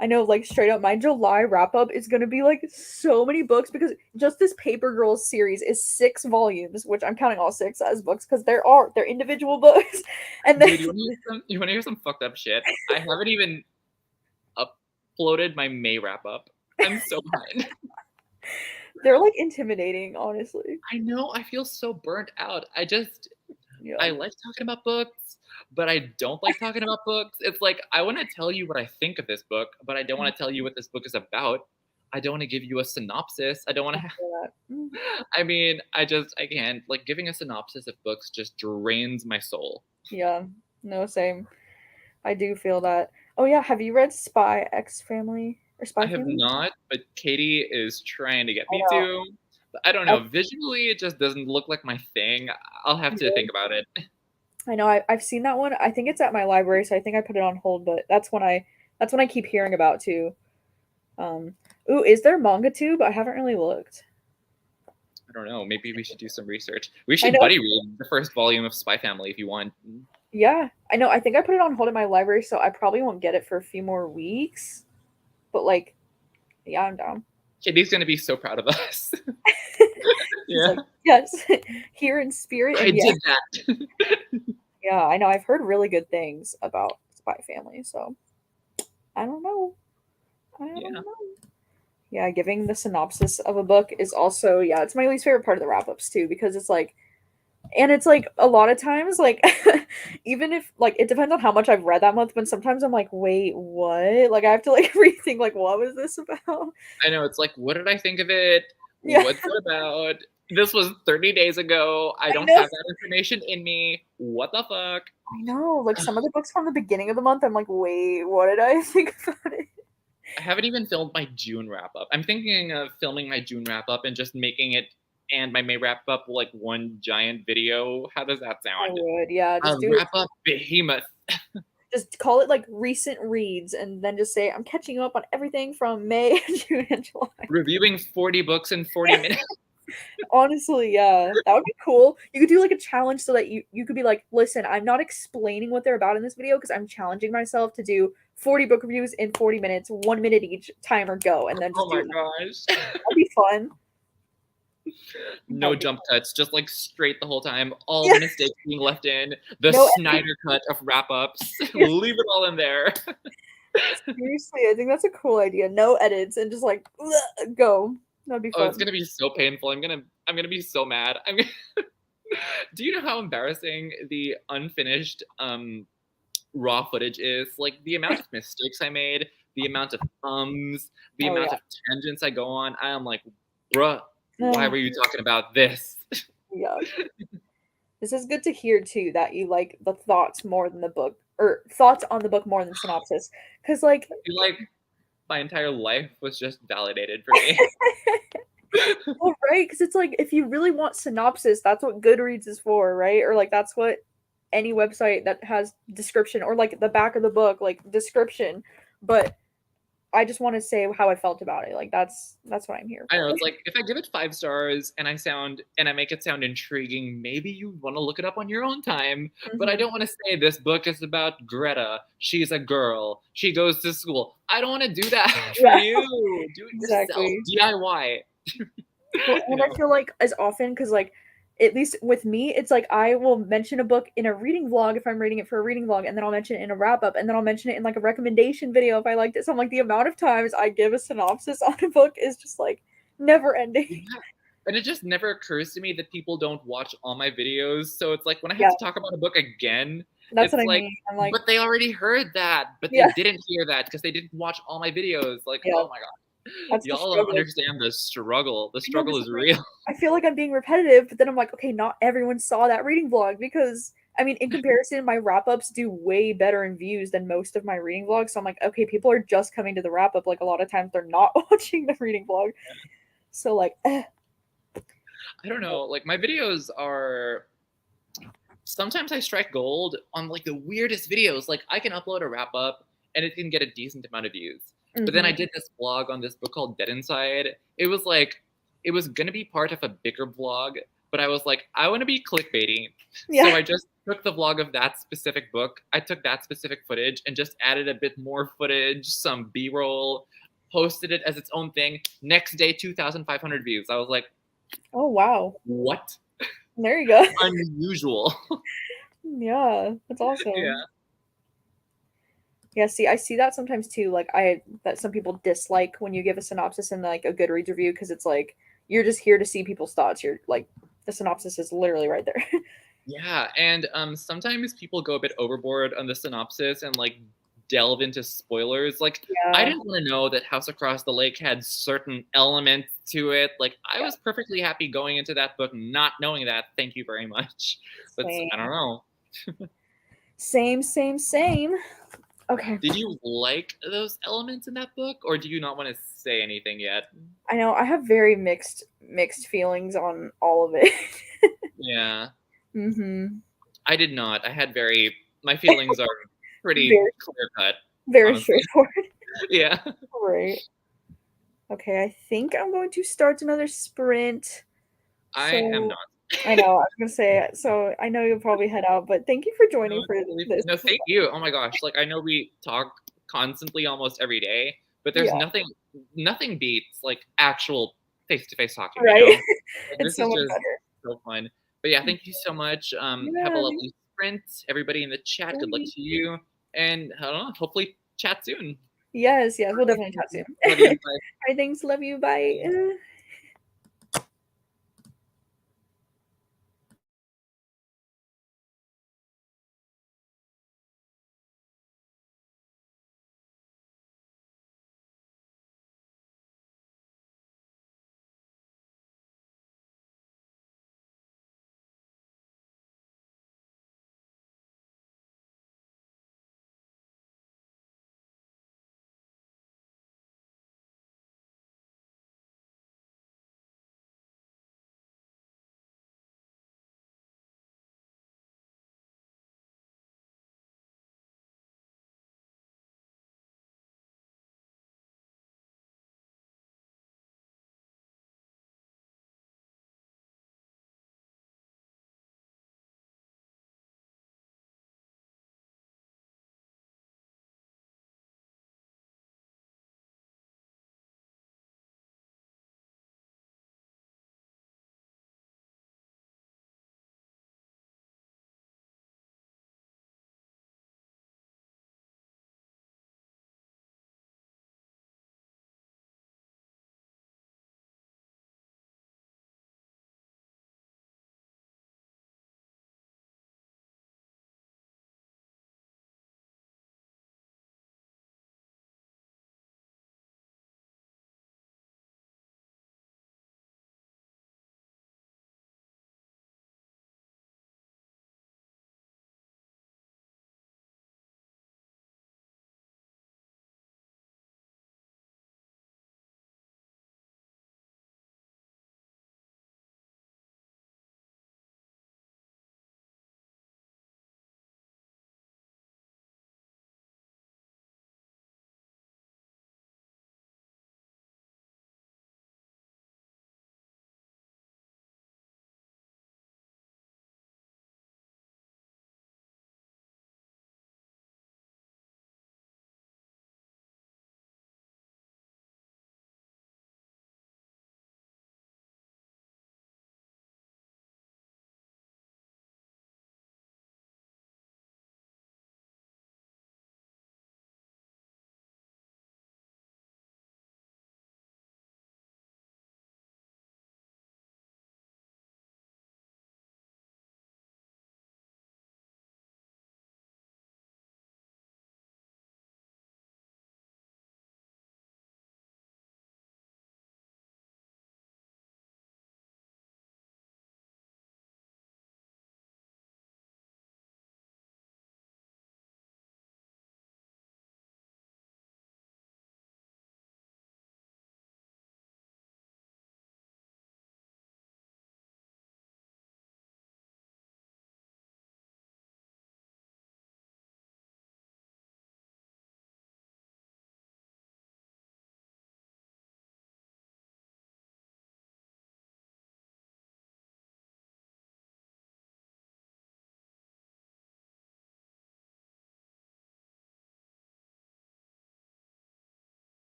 I know, like straight up, my July wrap up is gonna be like so many books because just this Paper Girls series is 6 volumes, which I'm counting all 6 as books because they're individual books, and then Dude, you wanna hear some fucked up shit? I haven't even uploaded my May wrap up. I'm so behind. they're like intimidating, honestly. I know, I feel so burnt out. Yeah, I like talking about books, but I don't like talking about books. It's like I want to tell you what I think of this book, but I don't want to tell you what this book is about. I don't want to give you a synopsis. I don't want I to. feel that. I mean, I can't. Like giving a synopsis of books just drains my soul. Yeah, no, same. I do feel that. Oh yeah, have you read Spy X Family or I Spy have Family? not, but Katie is trying to get I me know. to. But I don't I, know. Visually, it just doesn't look like my thing. I'll have to think about it. I know. I've seen that one. I think it's at my library, so I think I put it on hold. But that's when I keep hearing about too. Um, ooh, is there manga too? But I haven't really looked. I don't know. Maybe we should do some research. We I should know. buddy read the first volume of Spy Family if you want. Yeah, I know. I think I put it on hold at my library, so I probably won't get it for a few more weeks. But like, yeah, I'm down. Katie's gonna be so proud of us. She's Yeah, like, yes, here in spirit, I and yeah, did that. yeah. I know. I've heard really good things about Spy Family, so I don't know. I don't Yeah, know. Yeah, giving the synopsis of a book is also yeah, it's my least favorite part of the wrap ups too because it's like and it's like a lot of times like even if like it depends on how much I've read that month, but sometimes I'm like, wait, what? Like I have to like rethink like what was this about? I know. It's like, what did I think of it? Yeah, What's it about? This was 30 days ago. I I don't know. have that information in me. What the fuck? I know. Like some of the books from the beginning of the month, I'm like, wait, what did I think about it? I haven't even filmed my June wrap up. I'm thinking of filming my June wrap up and just making it and my May wrap up like one giant video. How does that I sound? would, yeah, A just do it. wrap up behemoth. Just call it like recent reads and then just say I'm catching up on everything from May, June, and July. Reviewing 40 books in 40 minutes. Honestly, yeah, that would be cool. You could do like a challenge so that you could be like, listen, I'm not explaining what they're about in this video because I'm challenging myself to do 40 book reviews in 40 minutes, 1 minute each, timer go, and then Oh just do my that. gosh. That'd be fun. No That'd be jump cuts, just like straight the whole time. All yeah, the mistakes being left in. The no, Snyder cut of wrap ups. Leave it all in there. seriously, I think that's a cool idea. No edits and just like go. That'd be Oh, it's fun. gonna be so painful. I'm gonna be so mad. Do you know how embarrassing the unfinished raw footage is? Like the amount of mistakes I made, the amount of the Oh amount yeah. of tangents I go on. I am like, bruh, why Ugh, were you talking about this? yeah. This is good to hear too that you like the thoughts more than the book or thoughts on the book more than synopsis. Cause like I feel like my entire life was just validated for me. well, right, because it's like if you really want synopsis, that's what Goodreads is for, right? Or like that's what any website that has description or like the back of the book, like description. But I just want to say how I felt about it. Like that's what I'm here I know for. it's like if I give it 5 stars and I make it sound intriguing, maybe you want to look it up on your own time. But I Hmm. don't want to say this book is about Greta. She's a girl. She goes to school. I don't want to do that for Yeah, you. Do it yourself. exactly. DIY. Well, You and I know. feel like as often because like at least with me, it's like I will mention a book in a reading vlog if I'm reading it for a reading vlog, and then I'll mention it in a wrap up, and then I'll mention it in like a recommendation video if I liked it. So I'm like the amount of times I give a synopsis on a book is just like never ending. Yeah. And it just never occurs to me that people don't watch all my videos. So it's like when I have Yeah, to talk about a book again, that's what it's I like, mean. I'm like, but they already heard that, but they yeah, didn't hear that because they didn't watch all my videos. Like, yeah, oh my God. that's the Y'all don't struggle. understand the struggle. The I know struggle because is I'm like, real. I feel like I'm being repetitive, but then I'm like, okay, not everyone saw that reading vlog because I mean, in comparison, my wrap ups do way better in views than most of my reading vlogs. So I'm like, okay, people are just coming to the wrap up. Like a lot of times they're not watching the reading vlog. So like, I don't know. Like my videos are sometimes I strike gold on like the weirdest videos. Like I can upload a wrap up and it can get a decent amount of views. But then I mhm. did this vlog on this book called Dead Inside. It was like it was gonna be part of a bigger vlog, but I was like, I want to be clickbaity. So Yeah. I just took the vlog of that specific book. I took that specific footage and just added a bit more footage, some B-roll, posted it as its own thing. Next day, 2,500 views. I was like, Oh wow. what? There you go. Unusual. Yeah, that's Yeah. awesome. Yeah, see, I see that sometimes too. Like I that some people dislike when you give a synopsis in like a Goodreads review because it's like you're just here to see people's thoughts. You're like the synopsis is literally right there. Yeah, and sometimes people go a bit overboard on the synopsis and like delve into spoilers. Like I Yeah, didn't want to know that House Across the Lake had certain elements to it. Like I yeah. was perfectly happy going into that book not knowing that. Thank you very much. But I Same. don't know. Same, same, same. Okay. Did you like those elements in that book, or do you not want to say anything yet? I know I have very mixed feelings on all of it. Yeah, Mhm. I did not. I had very my feelings are pretty Very clear cut, very honestly. straightforward. Yeah, Right. Okay, I think I'm going to start another sprint. I am So not. I know, I was gonna say so I know you'll probably head out, but thank you for No, joining it's for totally this. no, thank you. Oh my gosh, like I know we talk constantly almost every day, but there's Yeah, nothing beats like actual face-to-face talking, you right? know? Like, It's this so is much just better. so fun. But yeah, thank you so much. Have a Yeah, lovely sprint. Everybody in the chat, good luck thanks. to you. And I don't know, hopefully chat soon. Yes, yes, we'll Alright, definitely chat soon. love you. Bye. Alright, thanks, love you, bye.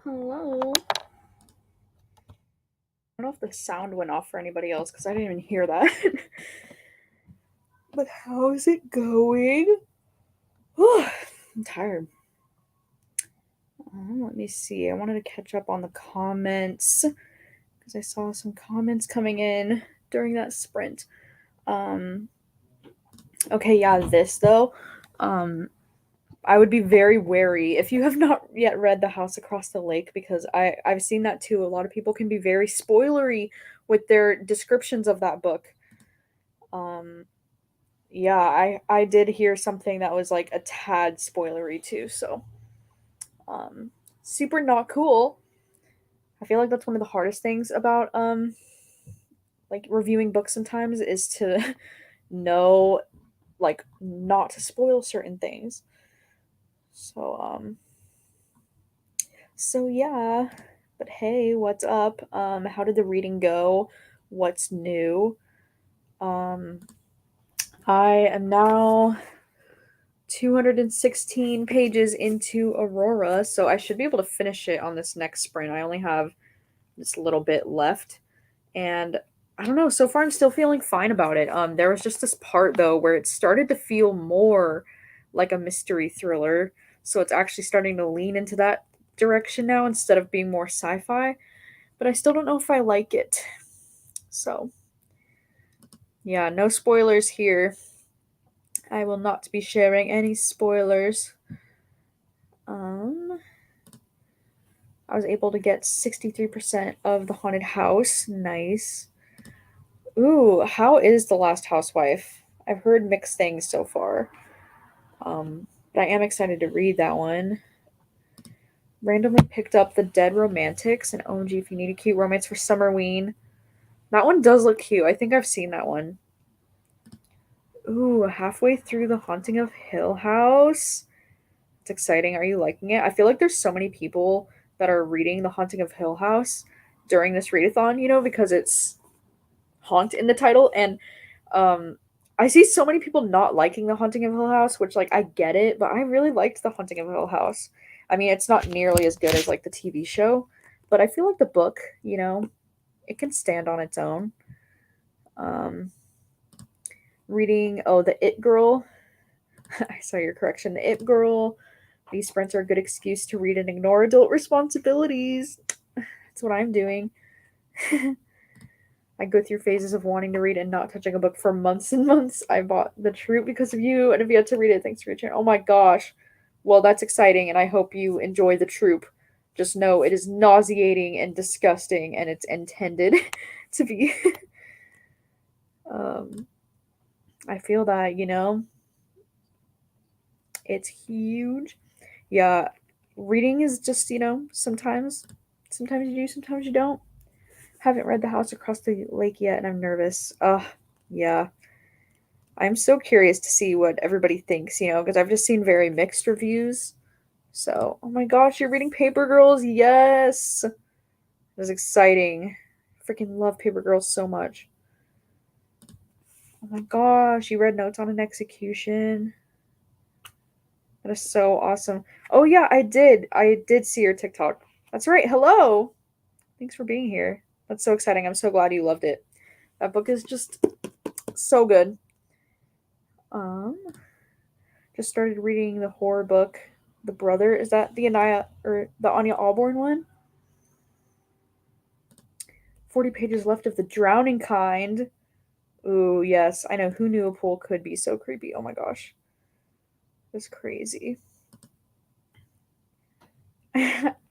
Hello. I don't know if the sound went off for anybody else because I didn't even hear that. But how's it going? I'm tired. Let me see. I wanted to catch up on the comments because I saw some comments coming in during that sprint. Okay, yeah, this though. I would be very wary if you have not yet read The House Across the Lake because I've seen that too. A lot of people can be very spoilery with their descriptions of that book. Yeah, I did hear something that was like a tad spoilery too, so super not cool. I feel like that's one of the hardest things about like reviewing books sometimes is to know like not to spoil certain things. So so yeah, but hey, what's up? How did the reading go? What's new? Um I am now 216 pages into Aurora, so I should be able to finish it on this next sprint. I only have this little bit left, and I don't know, so far I'm still feeling fine about it. There was just this part though where it started to feel more like a mystery thriller, so it's actually starting to lean into that direction now instead of being more sci-fi, but I still don't know if I like it. So, yeah, no spoilers here. I will not be sharing any spoilers. I was able to get 63% of the haunted house. Nice. Ooh, how is The Last Housewife? I've heard mixed things so far. But I am excited to read that one. Randomly picked up The Dead Romantics and OMG if you need a cute romance for Summerween. That one does look cute. I think I've seen that one. Ooh, halfway through The Haunting of Hill House. It's exciting. Are you liking it? I feel like there's so many people that are reading The Haunting of Hill House during this readathon, because it's haunt in the title, and um I see so many people not liking The Haunting of Hill House, which like I get it, but I really liked The Haunting of Hill House. I mean, it's not nearly as good as like the TV show, but I feel like the book, it can stand on its own. Um Reading The It Girl. I saw your correction. The It Girl. These sprints are a good excuse to read and ignore adult responsibilities. That's what I'm doing. I go through phases of wanting to read and not touching a book for months and months. I bought The Troop because of you and have yet to read it. Thanks for your channel. Oh my gosh. Well, that's exciting, and I hope you enjoy The Troop. Just know it is nauseating and disgusting, and it's intended to be. um, I feel that, it's huge. Yeah, reading is just, sometimes you do, sometimes you don't. Haven't read The House Across the Lake yet, and I'm nervous. Yeah. I'm so curious to see what everybody thinks, because I've just seen very mixed reviews. So, oh my gosh, you're reading Paper Girls? Yes! It was exciting. Freaking love Paper Girls so much. Oh my gosh, you read Notes on an Execution. That is so awesome. Oh yeah, I did. I did see your TikTok. That's right. Hello! Thanks for being here. That's so exciting. I'm so glad you loved it. That book is just so good. Just started reading the horror book, The Brother. Is that the Anya Allborn one? 40 pages left of The Drowning Kind. Ooh, yes. I know. Who knew a pool could be so creepy? Oh my gosh. It's crazy.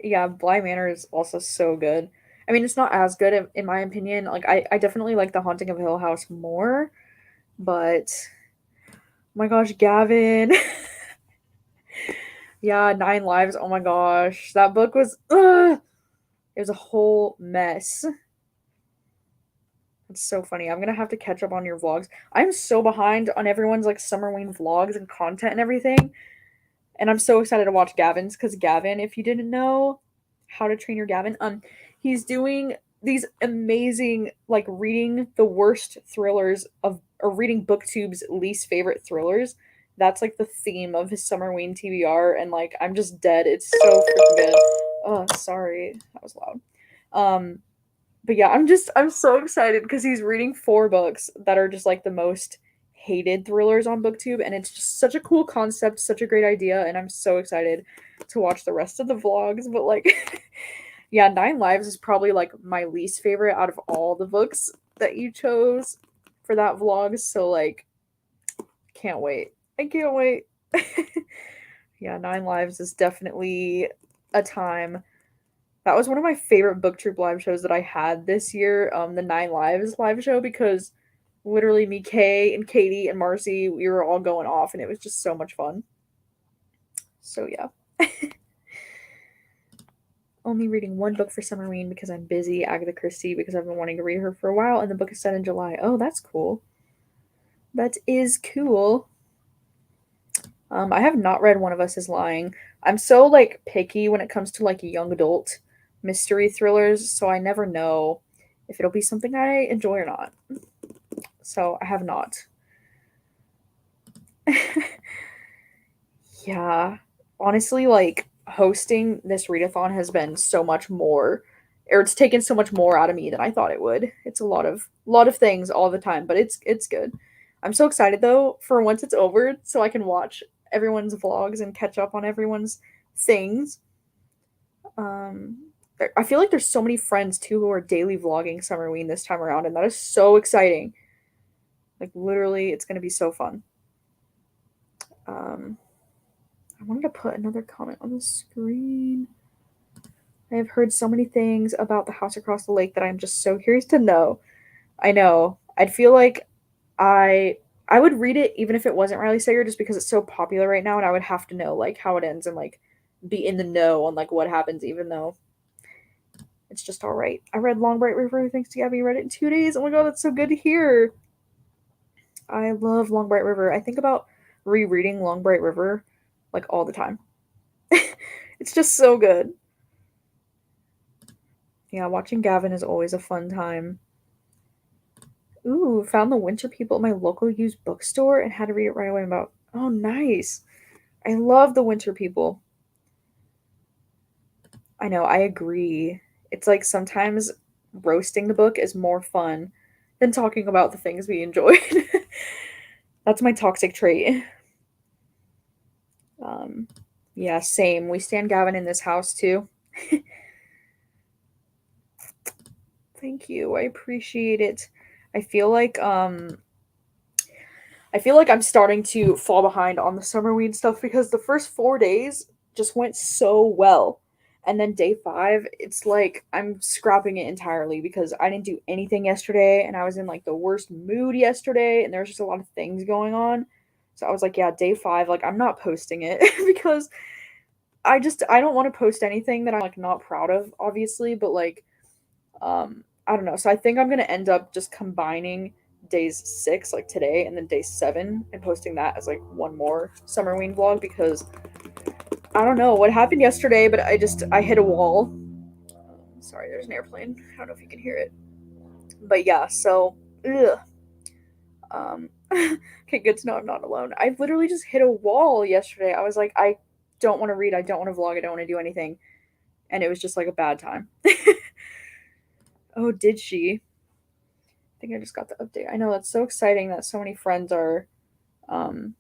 Yeah, Bly Manor is also so good. I mean, it's not as good in my opinion. Like, I definitely like The Haunting of Hill House more, but oh my gosh, Gavin. Yeah, Nine Lives. Oh my gosh. That book was it was a whole mess. It's so funny. I'm gonna have to catch up on your vlogs. I'm so behind on everyone's like Summerween vlogs and content and everything. And I'm so excited to watch Gavin's because Gavin, if you didn't know How to Train Your Gavin, he's doing these amazing like reading the worst thrillers of or reading booktube's least favorite thrillers. That's like the theme of his Summerween TBR, and like I'm just dead. It's so freaking good. Oh, sorry. That was loud. Um, but yeah, I'm so excited because he's reading 4 books that are just like the most hated thrillers on booktube, and it's just such a cool concept, such a great idea, and I'm so excited to watch the rest of the vlogs. But like yeah, 9 Lives is probably like my least favorite out of all the books that you chose for that vlog, so like can't wait. I can't wait. Yeah, 9 Lives is definitely a time. That was one of my favorite BookTube live shows that I had this year, the 9 Lives live show, because literally me, Kay, and Katie, and Marcy, we were all going off, and it was just so much fun. So yeah. Only reading 1 book for Summerween because I'm busy, Agatha Christie, because I've been wanting to read her for a while, and the book is set in July. Oh, that's cool. That is cool. I have not read One of Us Is Lying. I'm so like picky when it comes to like young adult mystery thrillers, so I never know if it'll be something I enjoy or not. So I have not. Yeah. Honestly, like hosting this readathon has been so much more, or it's taken so much more out of me than I thought it would. It's a lot of things all the time, but it's good. I'm so excited though for once it's over so I can watch everyone's vlogs and catch up on everyone's things. I feel like there's so many friends too who are daily vlogging Summerween this time around, and that is so exciting. Like literally, it's gonna be so fun. Um, I wanted to put another comment on the screen. I have heard so many things about the house across the lake that I'm just so curious to know. I know. I'd feel like I I would read it even if it wasn't Riley Sager just because it's so popular right now and I would have to know like how it ends and like be in the know on like what happens even though it's just all right. I read Long Bright River thanks to Gabby. Read it in 2 days. Oh my god, that's so good to hear. I love Long Bright River. I think about rereading Long Bright River like all the time. It's just so good. Yeah, watching Gavin is always a fun time. Ooh, found The Winter People at my local used bookstore and had to read it right away about. Oh, nice. I love The Winter People. I know, I agree. It's like sometimes roasting the book is more fun than talking about the things we enjoyed. That's my toxic trait. Um, yeah, same. We stand Gavin in this house too. Thank you. I appreciate it. I feel like I feel like I'm starting to fall behind on the Summerweed stuff because the first 4 days just went so well. And then day 5, it's like I'm scrapping it entirely because I didn't do anything yesterday and I was in like the worst mood yesterday and there's just a lot of things going on. So I was like, yeah, day 5, like I'm not posting it because I don't want to post anything that I'm like not proud of, obviously, but like I don't know. So I think I'm gonna end up just combining days 6, like today, and then day 7, and posting that as like one more Summerween vlog because I don't know what happened yesterday, but I hit a wall. Sorry, there's an airplane. I don't know if you can hear it, but yeah. So, ugh. Okay, good to know I'm not alone. I literally just hit a wall yesterday. I was like, I don't want to read. I don't want to vlog. I don't want to do anything, and it was just like a bad time. Oh, did she? I think I just got the update. I know that's so exciting that so many friends are um,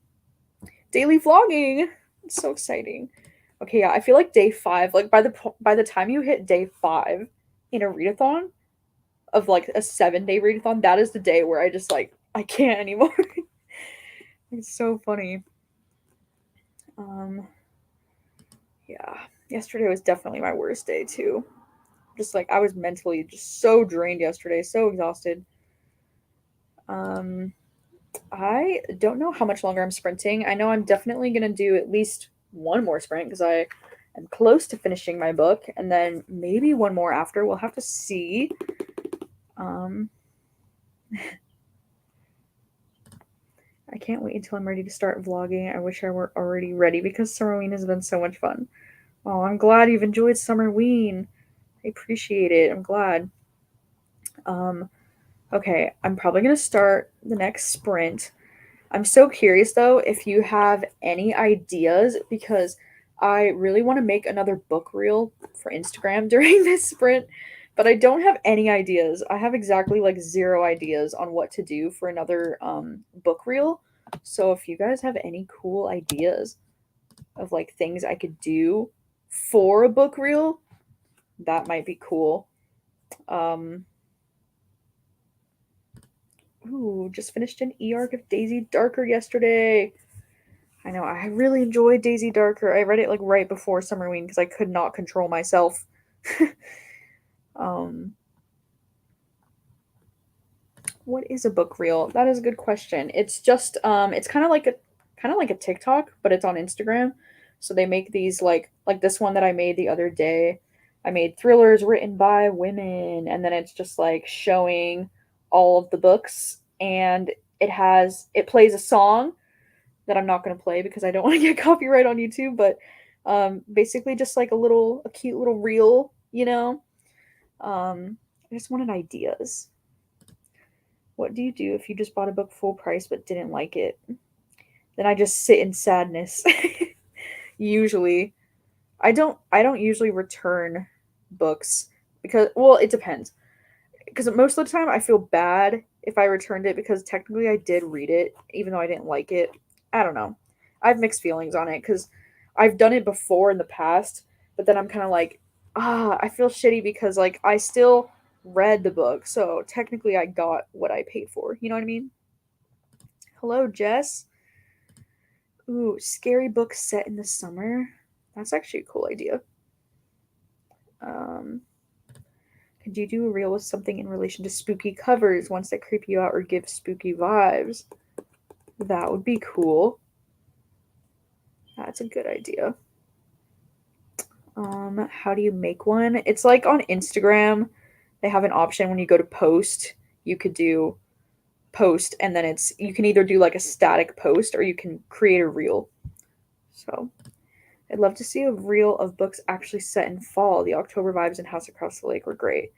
daily vlogging. It's so exciting. Okay, yeah, I feel like day 5, like by the time you hit day 5 in a readathon of like a 7-day readathon, that is the day where I just like I can't anymore. It's so funny. Um, yeah, yesterday was definitely my worst day too. Just like I was mentally just so drained yesterday, so exhausted. Um, I don't know how much longer I'm sprinting. I know I'm definitely going to do at least one more sprint because I am close to finishing my book, and then maybe one more after. We'll have to see. Um, I can't wait until I'm ready to start vlogging. I wish I were already ready because Summerween has been so much fun. Oh, I'm glad you've enjoyed Summerween. I appreciate it. I'm glad. Um, okay, I'm probably going to start the next sprint. I'm so curious though if you have any ideas because I really want to make another book reel for Instagram during this sprint, but I don't have any ideas. I have exactly like 0 ideas on what to do for another book reel. So if you guys have any cool ideas of like things I could do for a book reel, that might be cool. Um Ooh, just finished an e-arc of Daisy Darker yesterday. I know, I really enjoyed Daisy Darker. I read it like right before Summerween because I could not control myself. um, what is a book reel? That is a good question. It's just it's kind of like a TikTok, but it's on Instagram. So they make these like this one that I made the other day. I made thrillers written by women, and then it's just like showing all of the books, and it plays a song that I'm not going to play because I don't want to get copyright on YouTube, but basically just like a cute little reel, you know. I just wanted ideas. What do you do if you just bought a book full price but didn't like it? Then I just sit in sadness. Usually, I don't usually return books because, well, it depends. Because most of the time I feel bad if I returned it because technically I did read it even though I didn't like it. I don't know. I have mixed feelings on it cuz I've done it before in the past, but then I'm kind of like, I feel shitty because like I still read the book. So technically I got what I paid for. You know what I mean? Hello, Jess. Ooh, scary book set in the summer. That's actually a cool idea. Um Could you do a reel with something in relation to spooky covers, ones that creep you out or give spooky vibes? That would be cool. That's a good idea. How do you make one? It's like on Instagram, they have an option when you go to post, you could do post and then you can either do like a static post or you can create a reel. So I'd love to see a reel of books actually set in fall. The October vibes in House Across the Lake were great.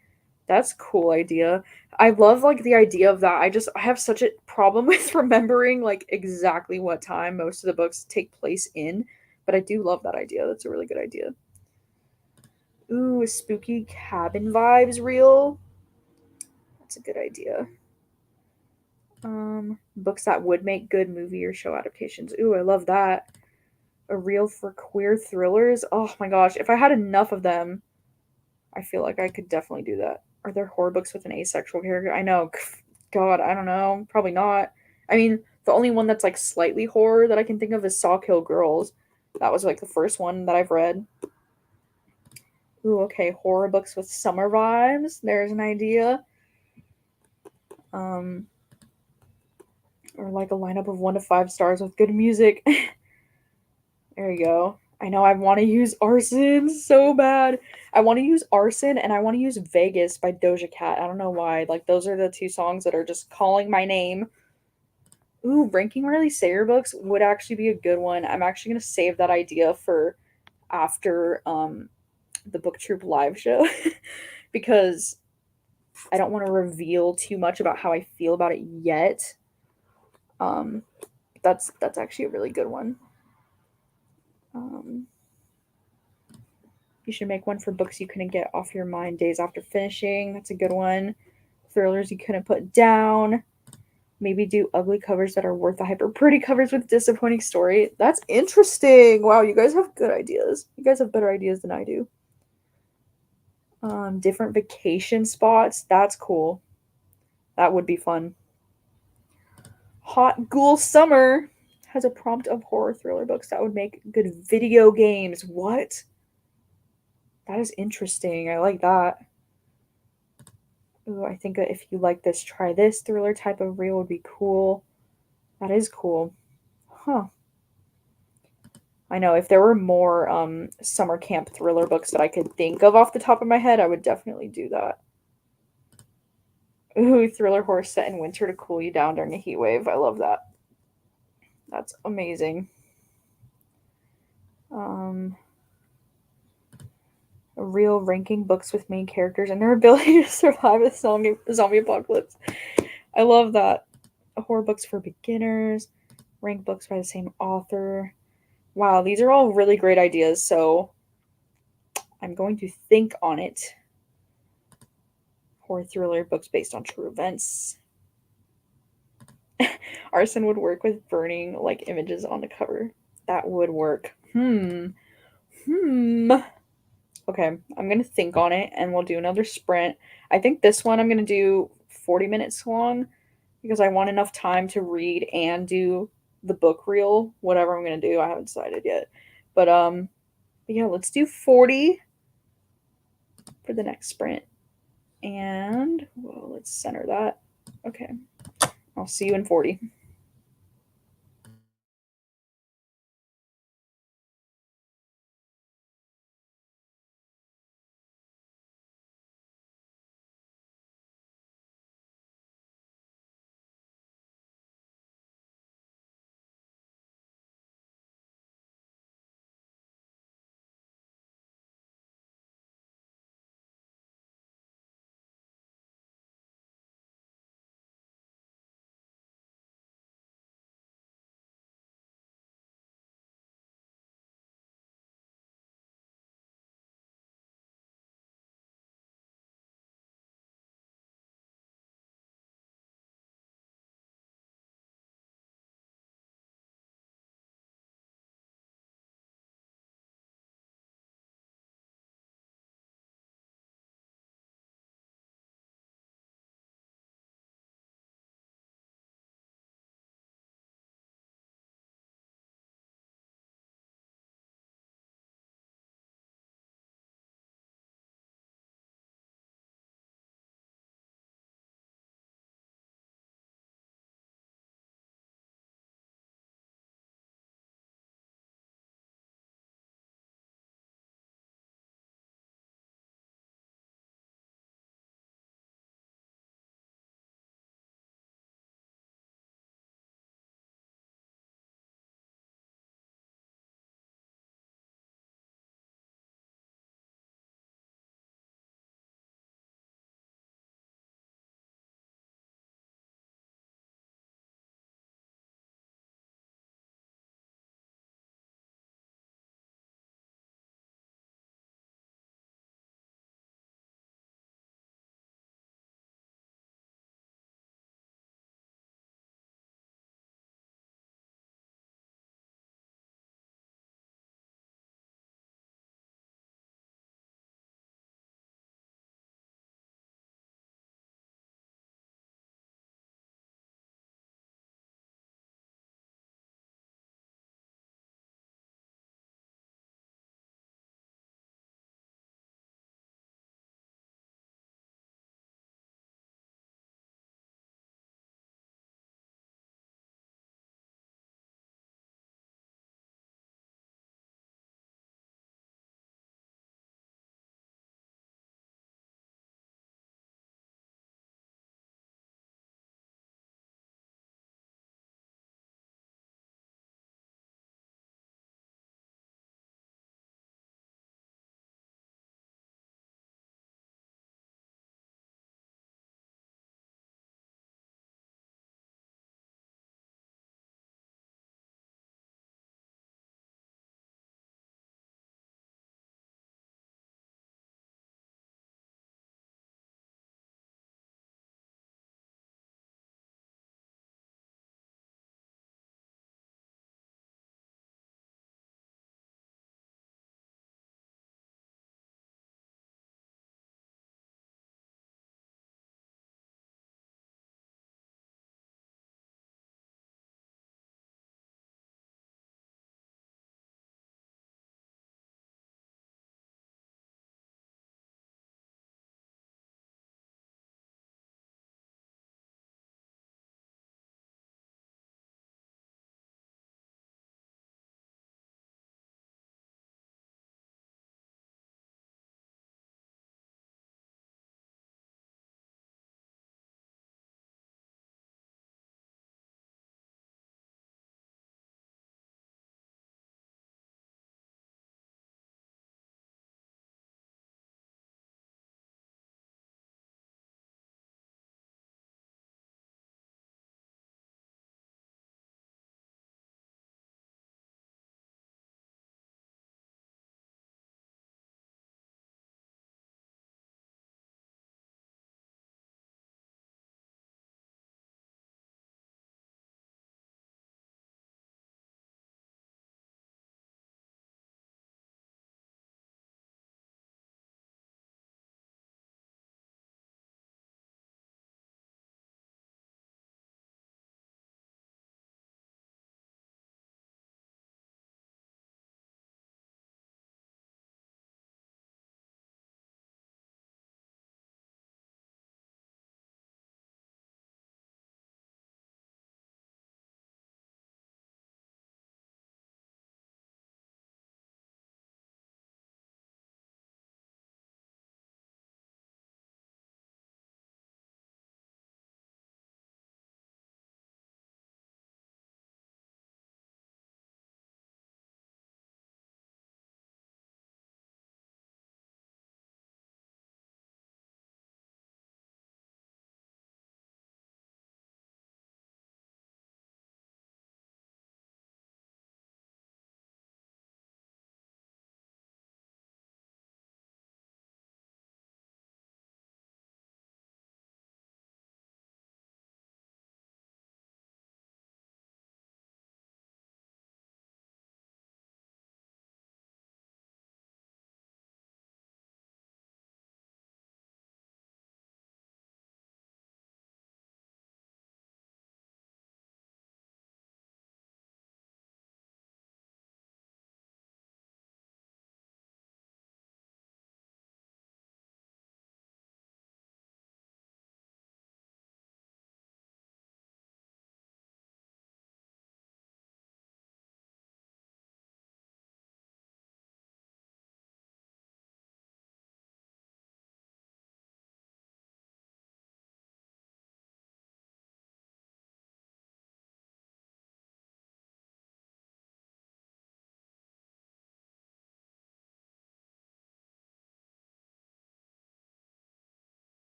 That's a cool idea. I love like the idea of that. I have such a problem with remembering like exactly what time most of the books take place in, but I do love that idea. That's a really good idea. Ooh, a spooky cabin vibes reel. That's a good idea. Books that would make good movie or show adaptations. Ooh, I love that. A reel for queer thrillers. Oh my gosh, if I had enough of them, I feel like I could definitely do that. Are there horror books with an asexual character? I know. God, I don't know. Probably not. I mean, the only one that's like slightly horror that I can think of is Saw Kill Girls. That was like the first one that I've read. Ooh, okay. Horror books with summer vibes. There's an idea. Um, or like a lineup of 1 to 5 stars with good music. There you go. I know I want to use Arson so bad. I want to use Arson and I want to use Vegas by Doja Cat. I don't know why. Like those are the 2 songs that are just calling my name. Ooh, ranking Riley Sayer books would actually be a good one. I'm actually gonna save that idea for after the book troop live show because I don't want to reveal too much about how I feel about it yet. Um, that's actually a really good one. Um, you should make one for books you couldn't get off your mind days after finishing. That's a good one. Thrillers you couldn't put down. Maybe do ugly covers that are worth the hype or pretty covers with disappointing story. That's interesting. Wow, you guys have good ideas. You guys have better ideas than I do. Different vacation spots. That's cool. That would be fun. Hot Ghoul Summer has a prompt of horror thriller books that would make good video games. What? That is interesting. I like that. Ooh, I think if you like this, try this thriller type of reel would be cool. That is cool. Huh. I know if there were more summer camp thriller books that I could think of off the top of my head, I would definitely do that. Ooh, thriller horror set in winter to cool you down during a heat wave. I love that. That's amazing. A real ranking books with main characters and their ability to survive a zombie apocalypse. I love that. Horror books for beginners, rank books by the same author, Wow, these are all really great ideas, so I'm going to think on it. Horror thriller, books based on true events. Arson would work with burning like images on the cover. That would work. Hmm. Okay, I'm gonna think on it and we'll do another sprint. I think this one I'm gonna do 40 minutes long because I want enough time to read and do the book reel, whatever I'm gonna do. I haven't decided yet. But yeah, let's do 40 for the next sprint. And well, let's center that. Okay. I'll see you in 40.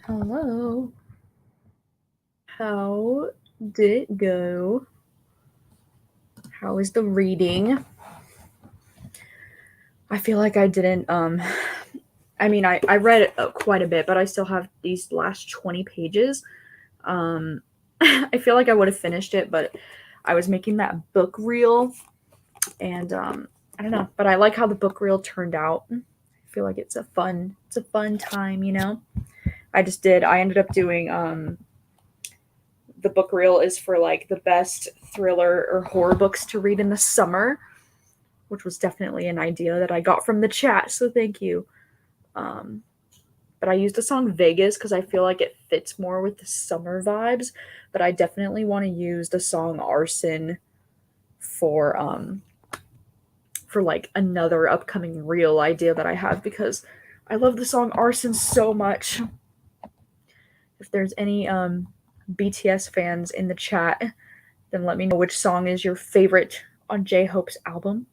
Hello. How did it go? How is the reading? I feel like I didn't, I mean, I read quite a bit, but I still have these last 20 pages. I feel like I would have finished it, but I was making that book reel, and I don't know, but I like how the book reel turned out. I feel like it's a fun time, you know. I ended up doing the book reel is for like the best thriller or horror books to read in the summer, which was definitely an idea that I got from the chat, so thank you. Um, but I used the song Vegas because I feel like it fits more with the summer vibes. But I definitely want to use the song Arson for like another upcoming reel idea that I have because I love the song Arson so much. If there's any BTS fans in the chat, then let me know which song is your favorite on J-Hope's album.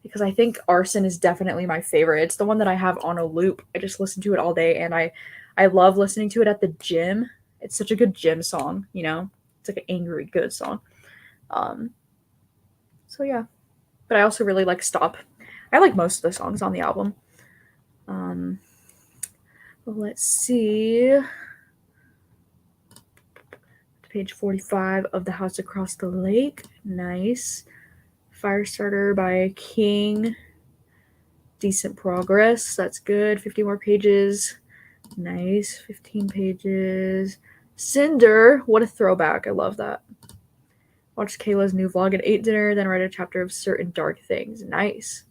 Because I think Arson is definitely my favorite. It's the one that I have on a loop. I just listen to it all day, and I love listening to it at the gym. It's such a good gym song, you know? It's like an angry, good song. Um, so yeah. But I also really like Stop. I like most of the songs on the album. Let's see. Page 45 of The House Across the Lake. Nice. Firestarter by King. Decent progress. That's good. 50 more pages. Nice. 15 pages. Cinder. What a throwback. I love that. Watch Kayla's new vlog and ate dinner, then write a chapter of certain dark things. Nice.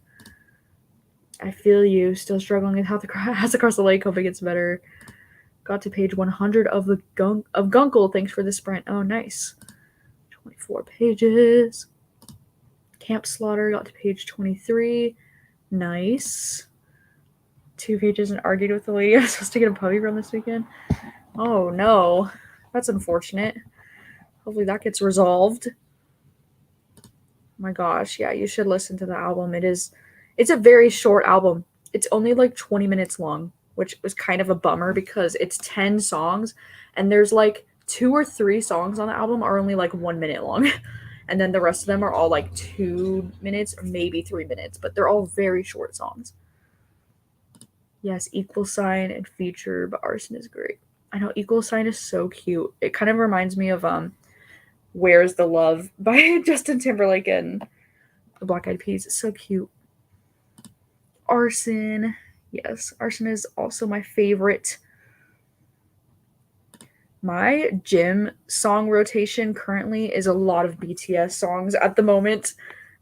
I feel you. Still struggling with House Across the Lake. Hoping it's better. Got to page 100 of Gunkle. Thanks for the sprint. Oh, nice. 24 pages. Camp Slaughter. Got to page 23. Nice. 2 pages and argued with the lady I was supposed to get a puppy from this weekend. Oh, no. That's unfortunate. Hopefully that gets resolved. Oh my gosh. Yeah, you should listen to the album. It's a very short album. It's only like 20 minutes long, which was kind of a bummer because it's 10 songs and there's like 2 or 3 songs on the album are only like 1 minute long. And then the rest of them are all like 2 minutes or maybe 3 minutes, but they're all very short songs. Yes, Equal Sign and Feature, but Arson is great. I know Equal Sign is so cute. It kind of reminds me of Where's the Love by Justin Timberlake and the Black Eyed Peas. It's so cute. Arson. Yes, Arson is also my favorite. My gym song rotation currently is a lot of BTS songs at the moment.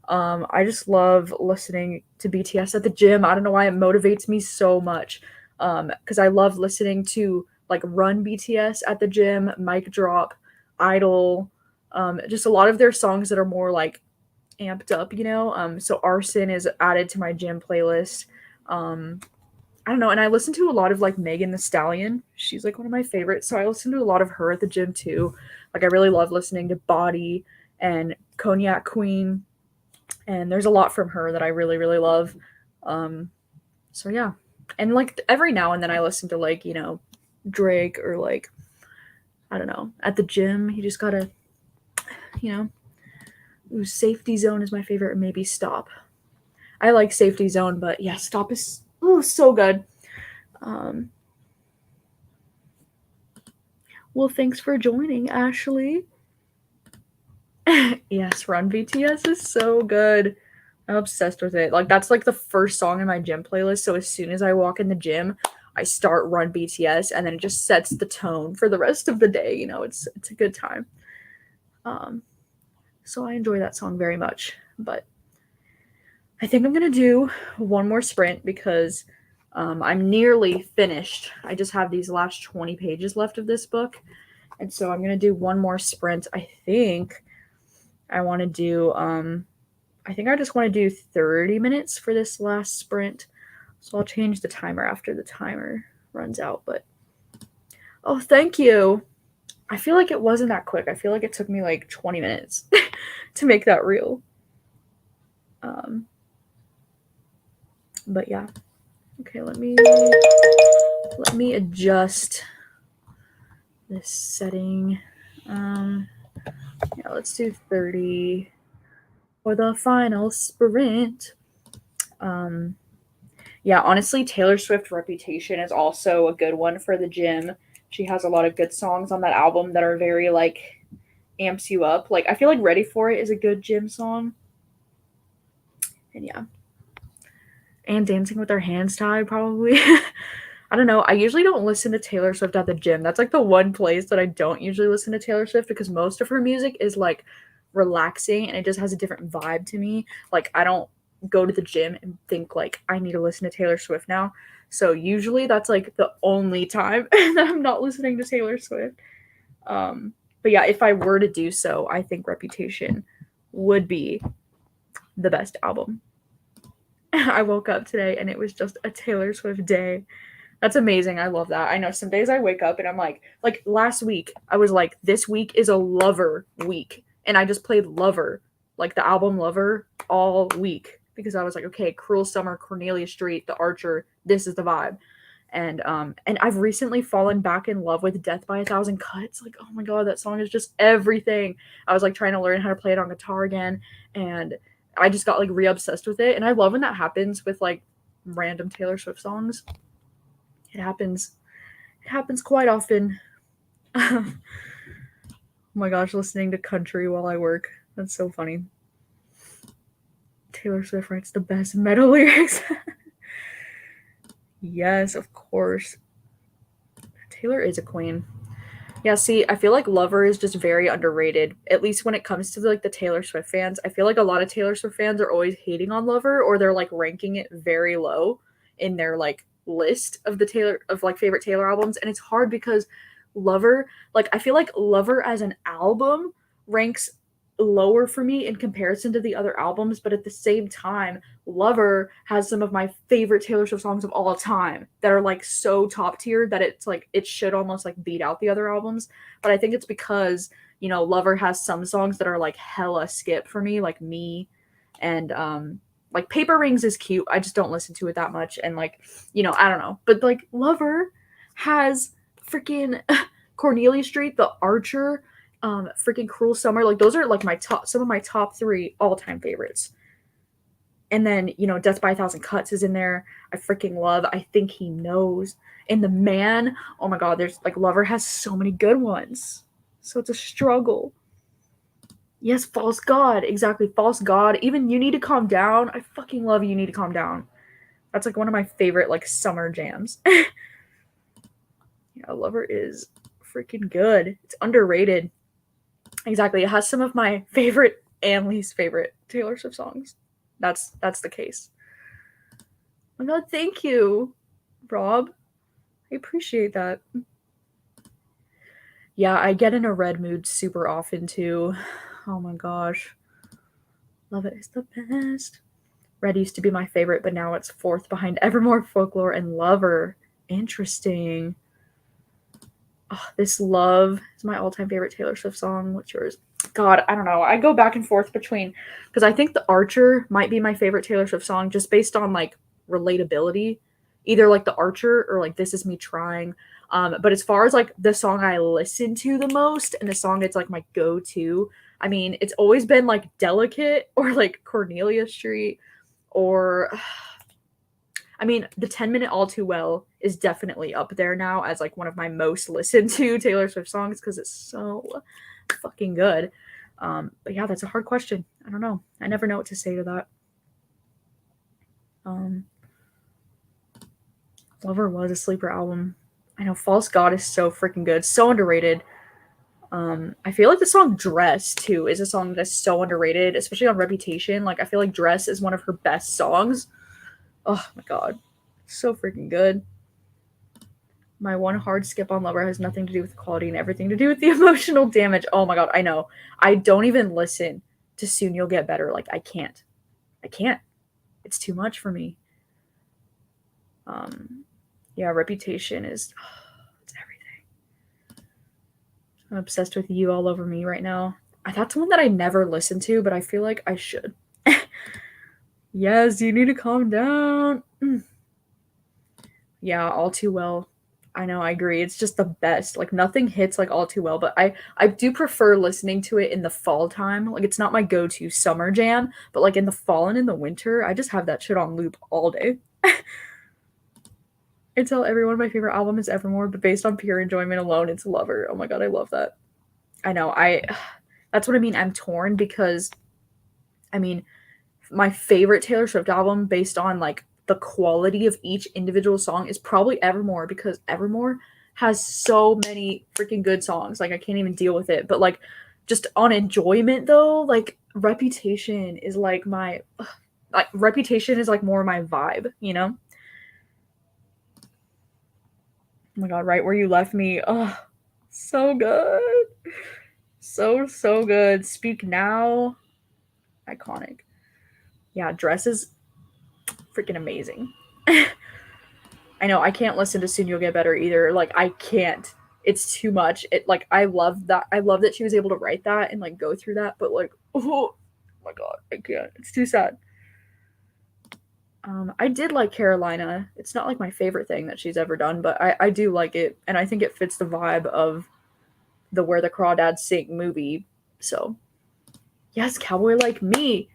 I just love listening to BTS at the gym. I don't know why it motivates me so much. Because I love listening to like Run BTS at the gym, Mic Drop, Idol, just a lot of their songs that are more like amped up, you know. So Arson is added to my gym playlist. I don't know, and I listen to a lot of like Megan Thee Stallion. She's like one of my favorites, so I listen to a lot of her at the gym too. Like I really love listening to Body and Cognac Queen, and there's a lot from her that I really really love. So yeah, and like every now and then I listen to like Drake or like I don't know at the gym. You just gotta Safety Zone is my favorite, and maybe Stop. I like Safety Zone, but yeah, Stop is so good. Well, thanks for joining, Ashley. Yes, Run BTS is so good. I'm obsessed with it. Like that's like the first song in my gym playlist. So as soon as I walk in the gym, I start Run BTS, and then it just sets the tone for the rest of the day. It's a good time. So I enjoy that song very much. But I think I'm gonna do one more sprint because I'm nearly finished. I just have these last 20 pages left of this book, and so I'm gonna do one more sprint. I think I want to do. I think I just want to do 30 minutes for this last sprint. So I'll change the timer after the timer runs out. But oh, thank you. I feel like it wasn't that quick. I feel like it took me like 20 minutes to make that reel. But yeah, Okay, let me adjust this setting. Yeah, let's do 30 for the final sprint. Yeah, honestly, Taylor Swift Reputation is also a good one for the gym. She has a lot of good songs on that album that are very like amps you up. Like I feel like Ready for It is a good gym song. And yeah. And Dancing with Our Hands Tied probably. I don't know. I usually don't listen to Taylor Swift at the gym. That's like the one place that I don't usually listen to Taylor Swift because most of her music is like relaxing and it just has a different vibe to me. Like I don't go to the gym and think like I need to listen to Taylor Swift now. So usually that's like the only time that I'm not listening to Taylor Swift. But yeah, if I were to do so, I think Reputation would be the best album. I woke up today and it was just a Taylor Swift day. That's amazing. I love that. I know some days I wake up and I'm like last week, I was like, this week is a Lover week. And I just played Lover, like the album Lover, all week because I was like, okay, Cruel Summer, Cornelia Street, The Archer, this is the vibe. And I've recently fallen back in love with Death by a Thousand Cuts. Like, oh my god, that song is just everything. I was like trying to learn how to play it on guitar again, and I just got like re-obsessed with it. And I love when that happens with like random Taylor Swift songs. It happens quite often. Oh my gosh, listening to country while I work. That's so funny. Taylor Swift writes the best metal lyrics. Yes, of course. Taylor is a queen. Yeah, see, I feel like Lover is just very underrated, at least when it comes to like the Taylor Swift fans. I feel like a lot of Taylor Swift fans are always hating on Lover or they're like ranking it very low in their like list of the Taylor of like favorite Taylor albums, and it's hard because Lover, like I feel like Lover as an album ranks lower for me in comparison to the other albums, but at the same time, Lover has some of my favorite Taylor Swift songs of all time that are like so top tier that it's like it should almost like beat out the other albums. But I think it's because, you know, Lover has some songs that are like hella skip for me, like Me and like Paper Rings is cute. I just don't listen to it that much. And like, you know, I don't know. But like Lover has freaking Cornelia Street, The Archer, freaking Cruel Summer. Like those are like some of my top 3 all-time favorites. And then, you know, Death by a Thousand Cuts is in there. I freaking love I Think He Knows. And The Man, oh my god, there's like Lover has so many good ones. So it's a struggle. Yes, False God. Exactly. False God. Even You Need to Calm Down. I fucking love You Need to Calm Down. That's like one of my favorite like summer jams. Yeah, Lover is freaking good. It's underrated. Exactly. It has some of my favorite and least favorite Taylor Swift songs. That's the case. Oh my god, thank you, Rob. I appreciate that. Yeah, I get in a red mood super often too. Oh my gosh. Love It is the best. Red used to be my favorite, but now it's 4th behind Evermore, Folklore, and Lover. Interesting. Oh, This Love is my all-time favorite Taylor Swift song. What's yours? God, I don't know. I go back and forth between because I think The Archer might be my favorite Taylor Swift song just based on like relatability. Either like The Archer or like This Is Me Trying. But as far as like the song I listen to the most and the song that's like my go-to, I mean, it's always been like Delicate or like Cornelia Street or I mean, the 10-minute All Too Well is definitely up there now as like one of my most listened to Taylor Swift songs because it's so fucking good. But yeah, that's a hard question. I don't know. I never know what to say to that. Lover was a sleeper album. I know False God is so freaking good, so underrated. I feel like the song Dress too is a song that's so underrated, especially on Reputation. Like I feel like Dress is one of her best songs. Oh my god. So freaking good. My one hard skip on Lover has nothing to do with the quality and everything to do with the emotional damage. Oh my god, I know. I don't even listen to Soon You'll Get Better. Like I can't. It's too much for me. Yeah, Reputation is it's everything. I'm obsessed with You All Over Me right now. That's one that I never listen to, but I feel like I should. Yes, You Need to Calm Down. Yeah, All Too Well. I know, I agree. It's just the best. Like nothing hits like All Too Well, but I do prefer listening to it in the fall time. Like it's not my go-to summer jam, but like in the fall and in the winter, I just have that shit on loop all day. I tell everyone my favorite album is Evermore, but based on pure enjoyment alone, it's Lover. Oh my god, I love that. I know. I That's what I mean. I'm torn because I mean, my favorite Taylor Swift album based on like the quality of each individual song is probably Evermore because Evermore has so many freaking good songs. Like I can't even deal with it. But like just on enjoyment though, like Reputation is like Reputation is like more my vibe, you know? Oh my god, right where you left me. Oh, so good. So good. Speak Now, iconic. Yeah, Dress is freaking amazing. I know I can't listen to Soon You'll Get Better either. Like I can't. It's too much. It like I love that. I love that she was able to write that and like go through that. But like, oh my god, I can't. It's too sad. I did like Carolina. It's not like my favorite thing that she's ever done, but I do like it, and I think it fits the vibe of the Where the Crawdads Sing movie. So yes, Cowboy Like Me.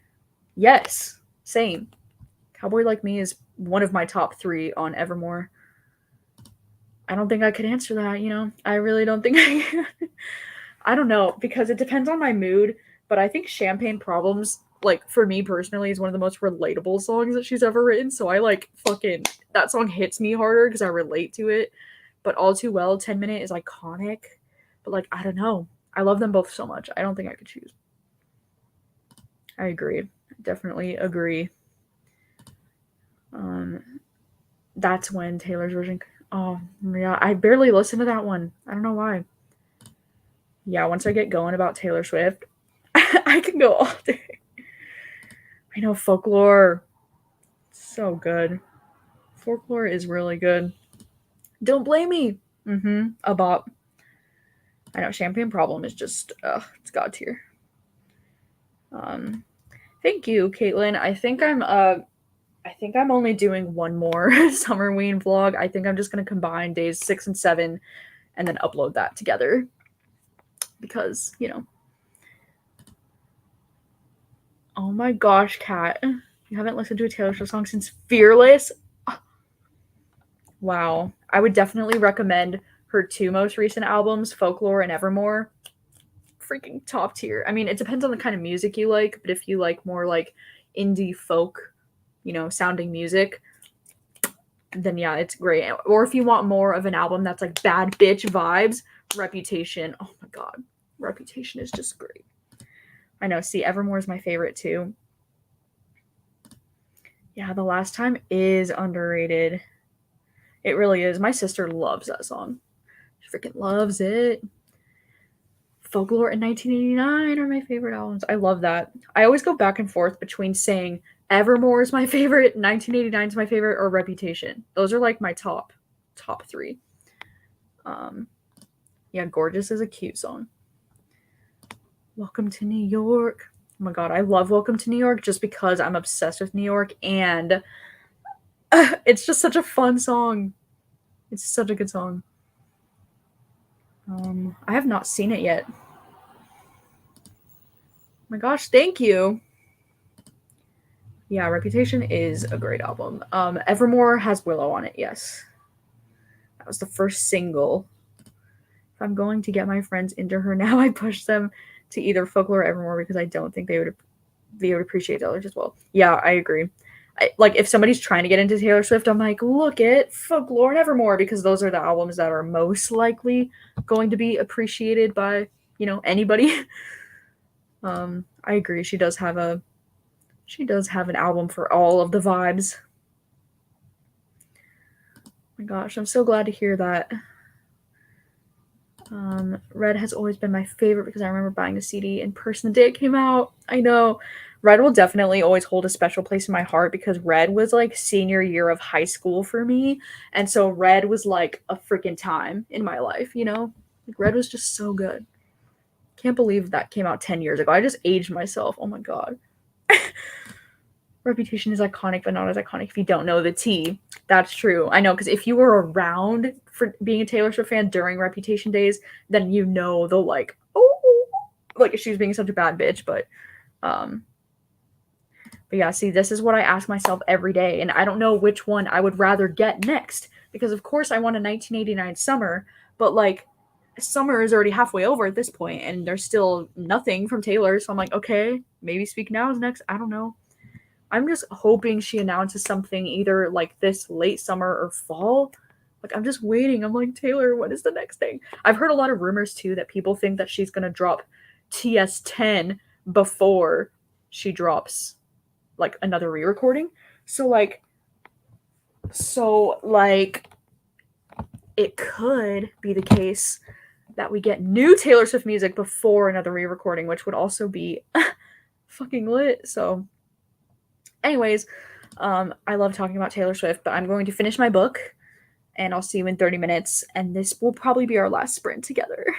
Yes, same. Cowboy Like Me is one of my top 3 on Evermore. I don't think I could answer that, you know? I really don't think I can. I don't know, because it depends on my mood, but I think Champagne Problems, like, for me personally, is one of the most relatable songs that she's ever written, so I, like, fucking that song hits me harder because I relate to it, but All Too Well, 10 Minute is iconic, but, like, I don't know. I love them both so much. I don't think I could choose. I agree. Definitely agree. That's when Taylor's version. Oh yeah, I barely listened to that one. I don't know why. Yeah, once I get going about Taylor Swift, I can go all day. I know Folklore, so good. Folklore is really good. Don't blame me. A bop. I know Champagne Problem is just, it's god tier. Thank you, Caitlin. I think I'm only doing one more Summerween vlog. I think I'm just gonna combine days 6 and 7 and then upload that together. Because, you know. Oh my gosh, Kat. You haven't listened to a Taylor Swift song since Fearless? Wow. I would definitely recommend her 2 most recent albums, Folklore and Evermore. Freaking top tier. I mean, it depends on the kind of music you like, but if you like more like indie folk, you know, sounding music, then yeah, it's great. Or if you want more of an album that's like bad bitch vibes, Reputation. Oh my god. Reputation is just great. I know. See, Evermore is my favorite too. Yeah, The Last Time is underrated. It really is. My sister loves that song. She freaking loves it. Folklore in 1989 are my favorite albums. I love that. I always go back and forth between saying Evermore is my favorite, 1989 is my favorite, or Reputation. Those are like my top 3. Yeah, Gorgeous is a cute song. Welcome to New York. Oh my god, I love Welcome to New York just because I'm obsessed with New York and it's just such a fun song. It's such a good song. I have not seen it yet. Oh my gosh, thank you. Yeah, Reputation is a great album. Evermore has Willow on it, yes. That was the first single. If I'm going to get my friends into her now, I push them to either Folklore or Evermore because I don't think they would appreciate the others as well. Yeah, I agree. Like if somebody's trying to get into Taylor Swift, I'm like, look at Folklore and Evermore because those are the albums that are most likely going to be appreciated by, you know, anybody. I agree. She does have an album for all of the vibes. Oh my gosh, I'm so glad to hear that. Red has always been my favorite because I remember buying the CD in person the day it came out. I know. Red will definitely always hold a special place in my heart because Red was like senior year of high school for me. And so Red was like a freaking time in my life, you know? Like Red was just so good. Can't believe that came out 10 years ago. I just aged myself. Oh my god. Reputation is iconic, but not as iconic if you don't know the tea. That's true. I know, because if you were around for being a Taylor Swift fan during Reputation days, then you know the like, oh, like she was being such a bad bitch. Um, but yeah, see, this is what I ask myself every day, and I don't know which one I would rather get next because, of course, I want a 1989 Summer, but like, summer is already halfway over at this point, and there's still nothing from Taylor. So I'm like, okay, maybe Speak Now is next. I don't know. I'm just hoping she announces something either like this late summer or fall. Like I'm just waiting. I'm like, Taylor, what is the next thing? I've heard a lot of rumors too that people think that she's gonna drop TS10 before she drops like another re-recording. So like so like it could be the case that we get new Taylor Swift music before another re-recording, which would also be fucking lit. So anyways, I love talking about Taylor Swift, but I'm going to finish my book and I'll see you in 30 minutes. And this will probably be our last sprint together.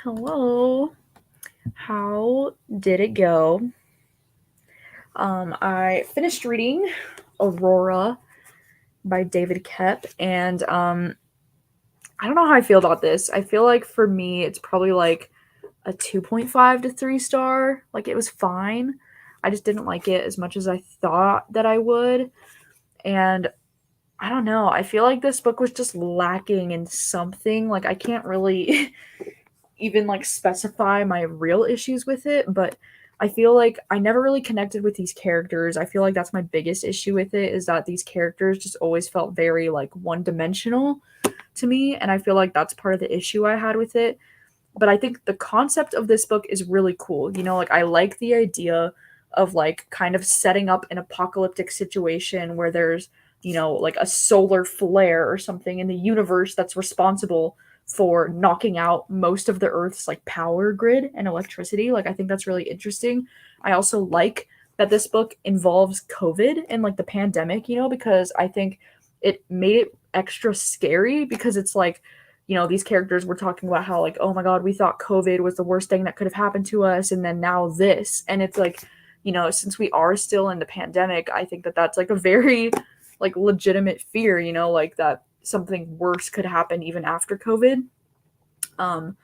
Hello. How did it go? I finished reading Aurora by David Koepp, and I don't know how I feel about this. I feel like for me, it's probably like a 2.5 to 3 star. Like it was fine. I just didn't like it as much as I thought that I would. And I don't know. I feel like this book was just lacking in something. Like I can't really even like specify my real issues with it, but I feel like I never really connected with these characters. I feel like that's my biggest issue with it is that these characters just always felt very like one-dimensional to me, and I feel like that's part of the issue I had with it. But I think the concept of this book is really cool. You know, like I like the idea of like kind of setting up an apocalyptic situation where there's, you know, like a solar flare or something in the universe that's responsible for knocking out most of the Earth's like power grid and electricity. Like I think that's really interesting. I also like that this book involves COVID and like the pandemic, you know, because I think it made it extra scary because it's like, you know, these characters were talking about how like, oh my god, we thought COVID was the worst thing that could have happened to us, and then now this. And it's like, you know, since we are still in the pandemic, I think that that's like a very like legitimate fear, you know, like that something worse could happen even after COVID. Um,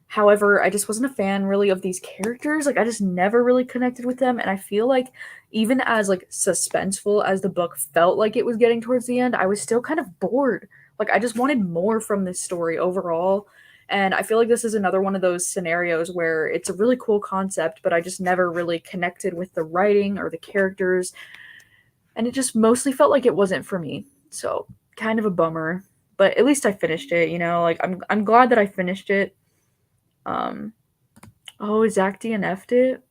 However, I just wasn't a fan really of these characters. Like I just never really connected with them, and I feel like even as like suspenseful as the book felt like it was getting towards the end, I was still kind of bored. Like I just wanted more from this story overall. And I feel like this is another one of those scenarios where it's a really cool concept, but I just never really connected with the writing or the characters, and it just mostly felt like it wasn't for me. So, kind of a bummer, but at least I finished it, you know? Like I'm glad that I finished it. Um Oh, Zach DNF'd it?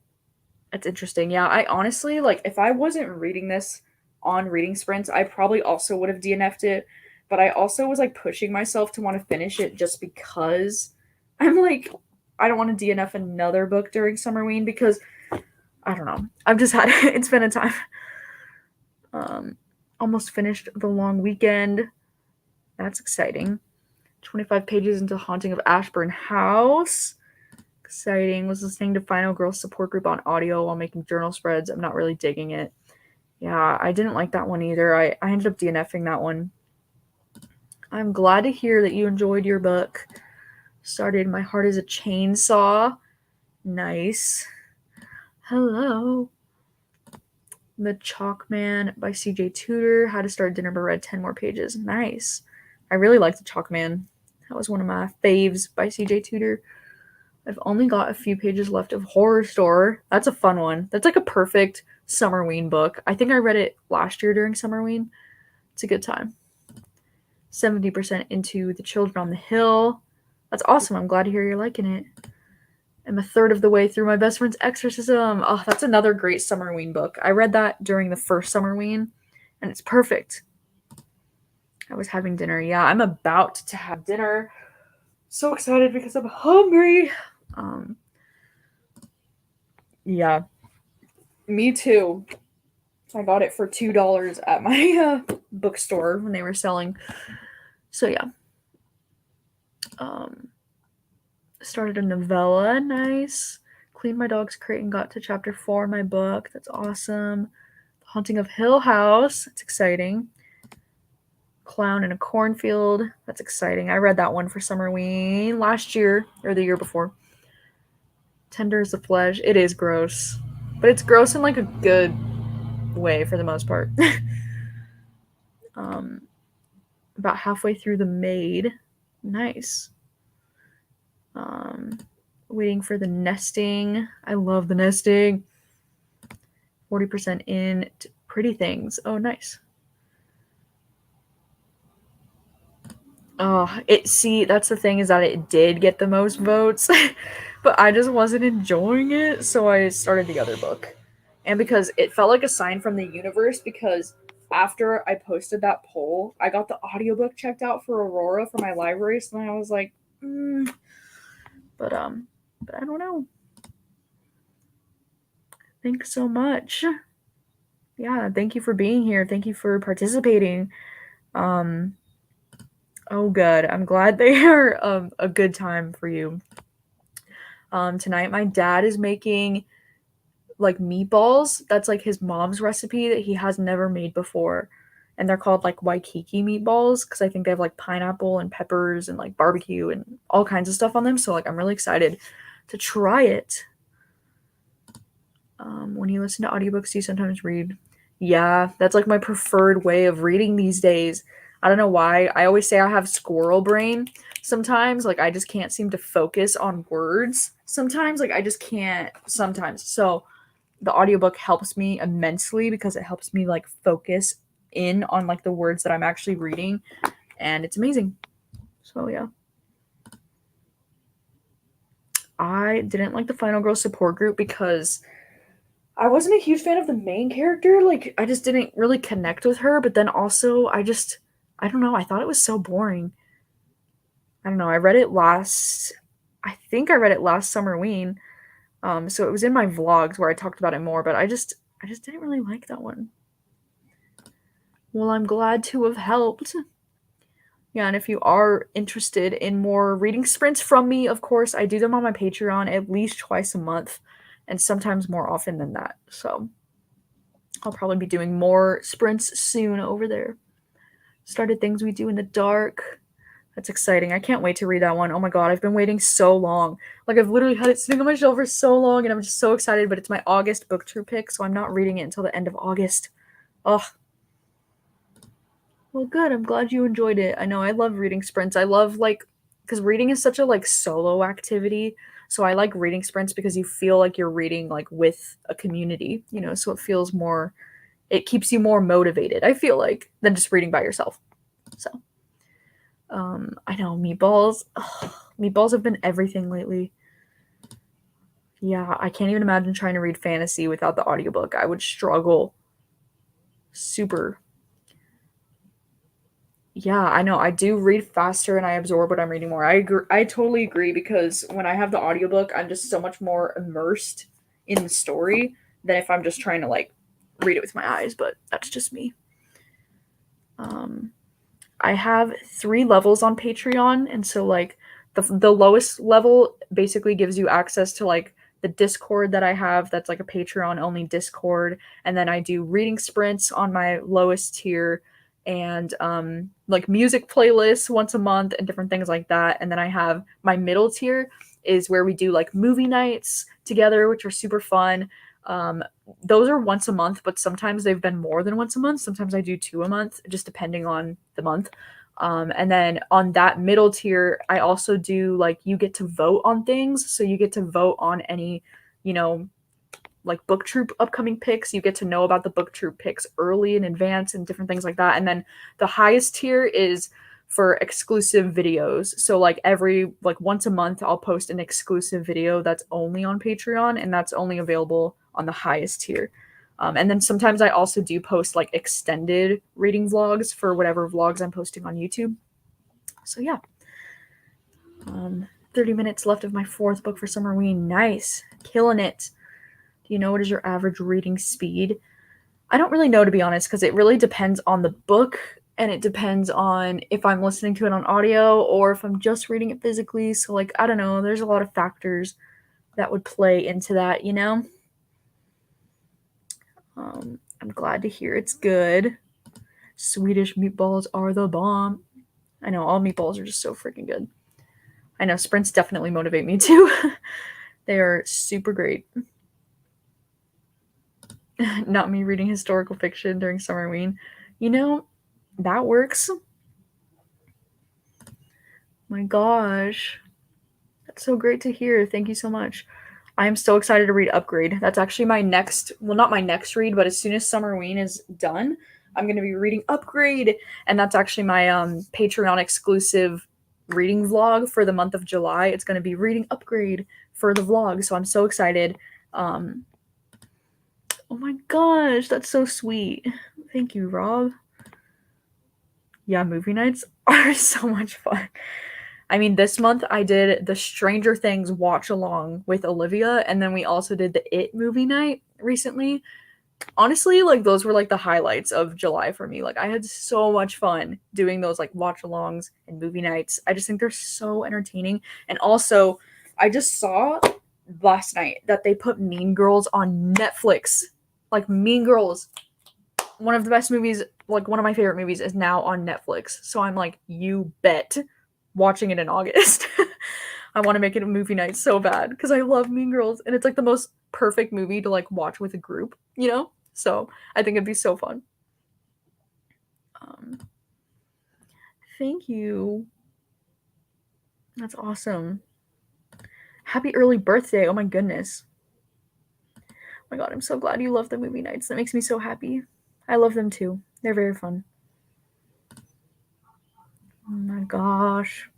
That's interesting. Yeah, I honestly, like, if I wasn't reading this on reading sprints, I probably also would have DNF'd it. But I also was like pushing myself to want to finish it just because I'm like, I don't want to DNF another book during Summerween because I don't know. I've just had it's been a time. Um, Almost finished The Long Weekend. That's exciting. 25 pages into Haunting of Ashburn House. Exciting. Was listening to Final Girls support group on audio while making journal spreads. I'm not really digging it. Yeah, I didn't like that one either. I ended up DNFing that one. I'm glad to hear that you enjoyed your book. Started My Heart is a Chainsaw. Nice. Hello. The Chalk Man by CJ Tudor. How to Start Dinner but read 10 more pages. Nice. I really like The Chalk Man. That was one of my faves by CJ Tudor. I've only got a few pages left of Horror Store. That's a fun one. That's like a perfect Summerween book. I think I read it last year during Summerween. It's a good time. 70% into The Children on the Hill. That's awesome. I'm glad to hear you're liking it. I'm a third of the way through My Best Friend's Exorcism. Oh, that's another great Summerween book. I read that during the first Summerween, and it's perfect. I was having dinner. Yeah, I'm about to have dinner. So excited because I'm hungry. Yeah, me too. I got it for $2 at my bookstore when they were selling. So yeah. Started a novella. Nice. Cleaned my dog's crate and got to chapter 4 in my book. That's awesome. Haunting of Hill House. That's exciting. Clown in a Cornfield. That's exciting. I read that one for Summerween last year or the year before. Tender as the Flesh. It is gross, but it's gross in like a good way for the most part. About halfway through The Maid. Nice. Waiting for The Nesting. I love The Nesting. 40% in Pretty Things. Oh, nice. Oh, that's the thing is that it did get the most votes, but I just wasn't enjoying it, so I started the other book. And because it felt like a sign from the universe, because after I posted that poll, I got the audiobook checked out for Aurora for my library, so then I was like, but I don't know. Thanks so much. Yeah, thank you for being here. Thank you for participating. Oh, good. I'm glad they are a good time for you. Tonight my dad is making like meatballs. That's like his mom's recipe that he has never made before. And they're called like Waikiki meatballs because I think they have like pineapple and peppers and like barbecue and all kinds of stuff on them. So like I'm really excited to try it. When you listen to audiobooks, do you sometimes read? Yeah, that's like my preferred way of reading these days. I don't know why. I always say I have squirrel brain sometimes. Like I just can't seem to focus on words sometimes. Like I just can't sometimes. So the audiobook helps me immensely because it helps me like focus in on like the words that I'm actually reading, and it's amazing. So yeah. I didn't like the Final Girl support group because I wasn't a huge fan of the main character. Like I just didn't really connect with her, but then also I don't know, I thought it was so boring. I don't know. I think I read it last Summerween. So it was in my vlogs where I talked about it more, but I just didn't really like that one. Well, I'm glad to have helped. Yeah, and if you are interested in more reading sprints from me, of course, I do them on my Patreon at least twice a month and sometimes more often than that. So I'll probably be doing more sprints soon over there. Started Things We Do in the Dark. That's exciting. I can't wait to read that one. Oh my god, I've been waiting so long. Like, I've literally had it sitting on my shelf for so long, and I'm just so excited, but it's my August booktube pick, so I'm not reading it until the end of August. Ugh. Well, good. I'm glad you enjoyed it. I know I love reading sprints. I love, like, because reading is such a, like, solo activity, so I like reading sprints because you feel like you're reading, like, with a community, you know, so it feels more, it keeps you more motivated, I feel like, than just reading by yourself. So, I know, meatballs. Ugh, meatballs have been everything lately. Yeah, I can't even imagine trying to read fantasy without the audiobook. I would struggle super. Yeah, I know. I do read faster and I absorb what I'm reading more. I agree. I totally agree because when I have the audiobook, I'm just so much more immersed in the story than if I'm just trying to like read it with my eyes, but that's just me. Um I have 3 levels on Patreon, and so, like, the lowest level basically gives you access to, like, the Discord that I have that's, like, a Patreon-only Discord, and then I do reading sprints on my lowest tier and, like, music playlists once a month and different things like that, and then I have my middle tier is where we do, like, movie nights together, which are super fun. Um, those are once a month, but sometimes they've been more than once a month. Sometimes I do 2 a month, just depending on the month. And then on that middle tier, I also do like you get to vote on things. So you get to vote on any, you know, like book troop upcoming picks. You get to know about the book troop picks early in advance and different things like that. And then the highest tier is for exclusive videos. So like once a month I'll post an exclusive video that's only on Patreon and that's only available on the highest tier. And then sometimes I also do post like extended reading vlogs for whatever vlogs I'm posting on YouTube. So yeah. 30 minutes left of my 4th book for Summerween. Nice. Killing it. Do you know what is your average reading speed? I don't really know, to be honest, because it really depends on the book and it depends on if I'm listening to it on audio or if I'm just reading it physically. So, like, I don't know. There's a lot of factors that would play into that, you know? I'm glad to hear it's good. Swedish meatballs are the bomb. I know, all meatballs are just so freaking good. I know, sprints definitely motivate me too. They are super great. Not me reading historical fiction during Summerween. You know, that works. My gosh. That's so great to hear. Thank you so much. I am so excited to read Upgrade. That's actually my next, well, not my next read, but as soon as Summerween is done, I'm going to be reading Upgrade. And that's actually my Patreon exclusive reading vlog for the month of July. It's going to be reading Upgrade for the vlog. So I'm so excited. Oh my gosh, that's so sweet. Thank you, Rob. Yeah, movie nights are so much fun. I mean, this month I did the Stranger Things watch along with Olivia, and then we also did the It movie night recently. Honestly, like those were like the highlights of July for me. Like I had so much fun doing those like watch alongs and movie nights. I just think they're so entertaining. And also, I just saw last night that they put Mean Girls on Netflix. Like, Mean Girls, one of the best movies, like one of my favorite movies, is now on Netflix. So I'm like, you bet, watching it in August. I want to make it a movie night so bad because I love Mean Girls, and it's like the most perfect movie to like watch with a group, you know? So I think it'd be so fun. Thank you. That's awesome. Happy early birthday. Oh my goodness. Oh my god, I'm so glad you love the movie nights. That makes me so happy. I love them too. They're very fun. Oh my gosh.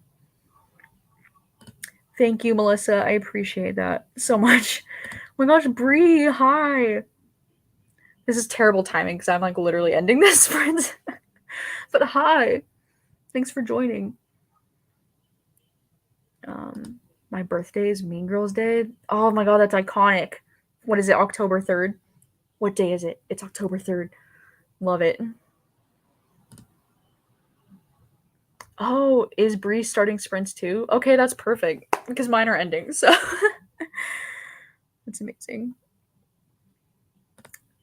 Thank you, Melissa. I appreciate that so much. Oh my gosh, Bree, hi. This is terrible timing because I'm like literally ending this, friends. But hi. Thanks for joining. My birthday is Mean Girls Day. Oh my god, that's iconic. What is it, October 3rd? What day is it? It's October 3rd. Love it. Oh, is Bree starting sprints too? Okay, that's perfect because mine are ending, so that's amazing.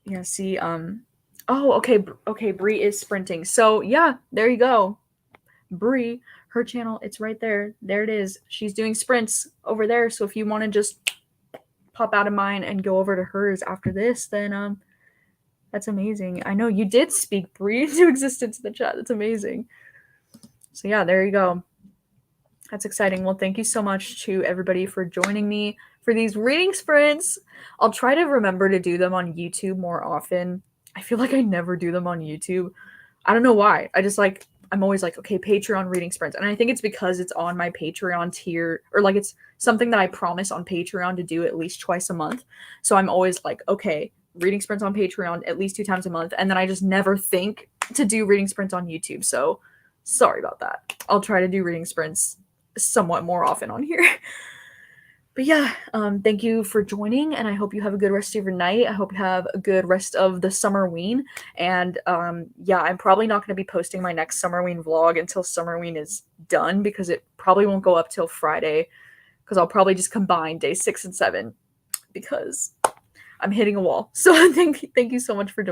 Yeah, see, oh, okay, Bree is sprinting. So yeah, there you go. Bree, her channel, it's right there. There it is. She's doing sprints over there. So if you want to just pop out of mine and go over to hers after this, then that's amazing. I know you did speak Bree into existence in the chat. That's amazing. So yeah, there you go. That's exciting. Well, thank you so much to everybody for joining me for these reading sprints. I'll try to remember to do them on YouTube more often. I feel like I never do them on YouTube. I don't know why. I'm always like, okay, Patreon reading sprints. And I think it's because it's on my Patreon tier, or like it's something that I promise on Patreon to do at least twice a month. So I'm always like, okay, reading sprints on Patreon at least 2 times a month. And then I just never think to do reading sprints on YouTube. So sorry about that. I'll try to do reading sprints somewhat more often on here. But yeah, thank you for joining, and I hope you have a good rest of your night. I hope you have a good rest of the Summerween. And yeah, I'm probably not going to be posting my next Summerween vlog until Summerween is done, because it probably won't go up till Friday, because I'll probably just combine day 6 and 7 because I'm hitting a wall. So thank you so much for joining.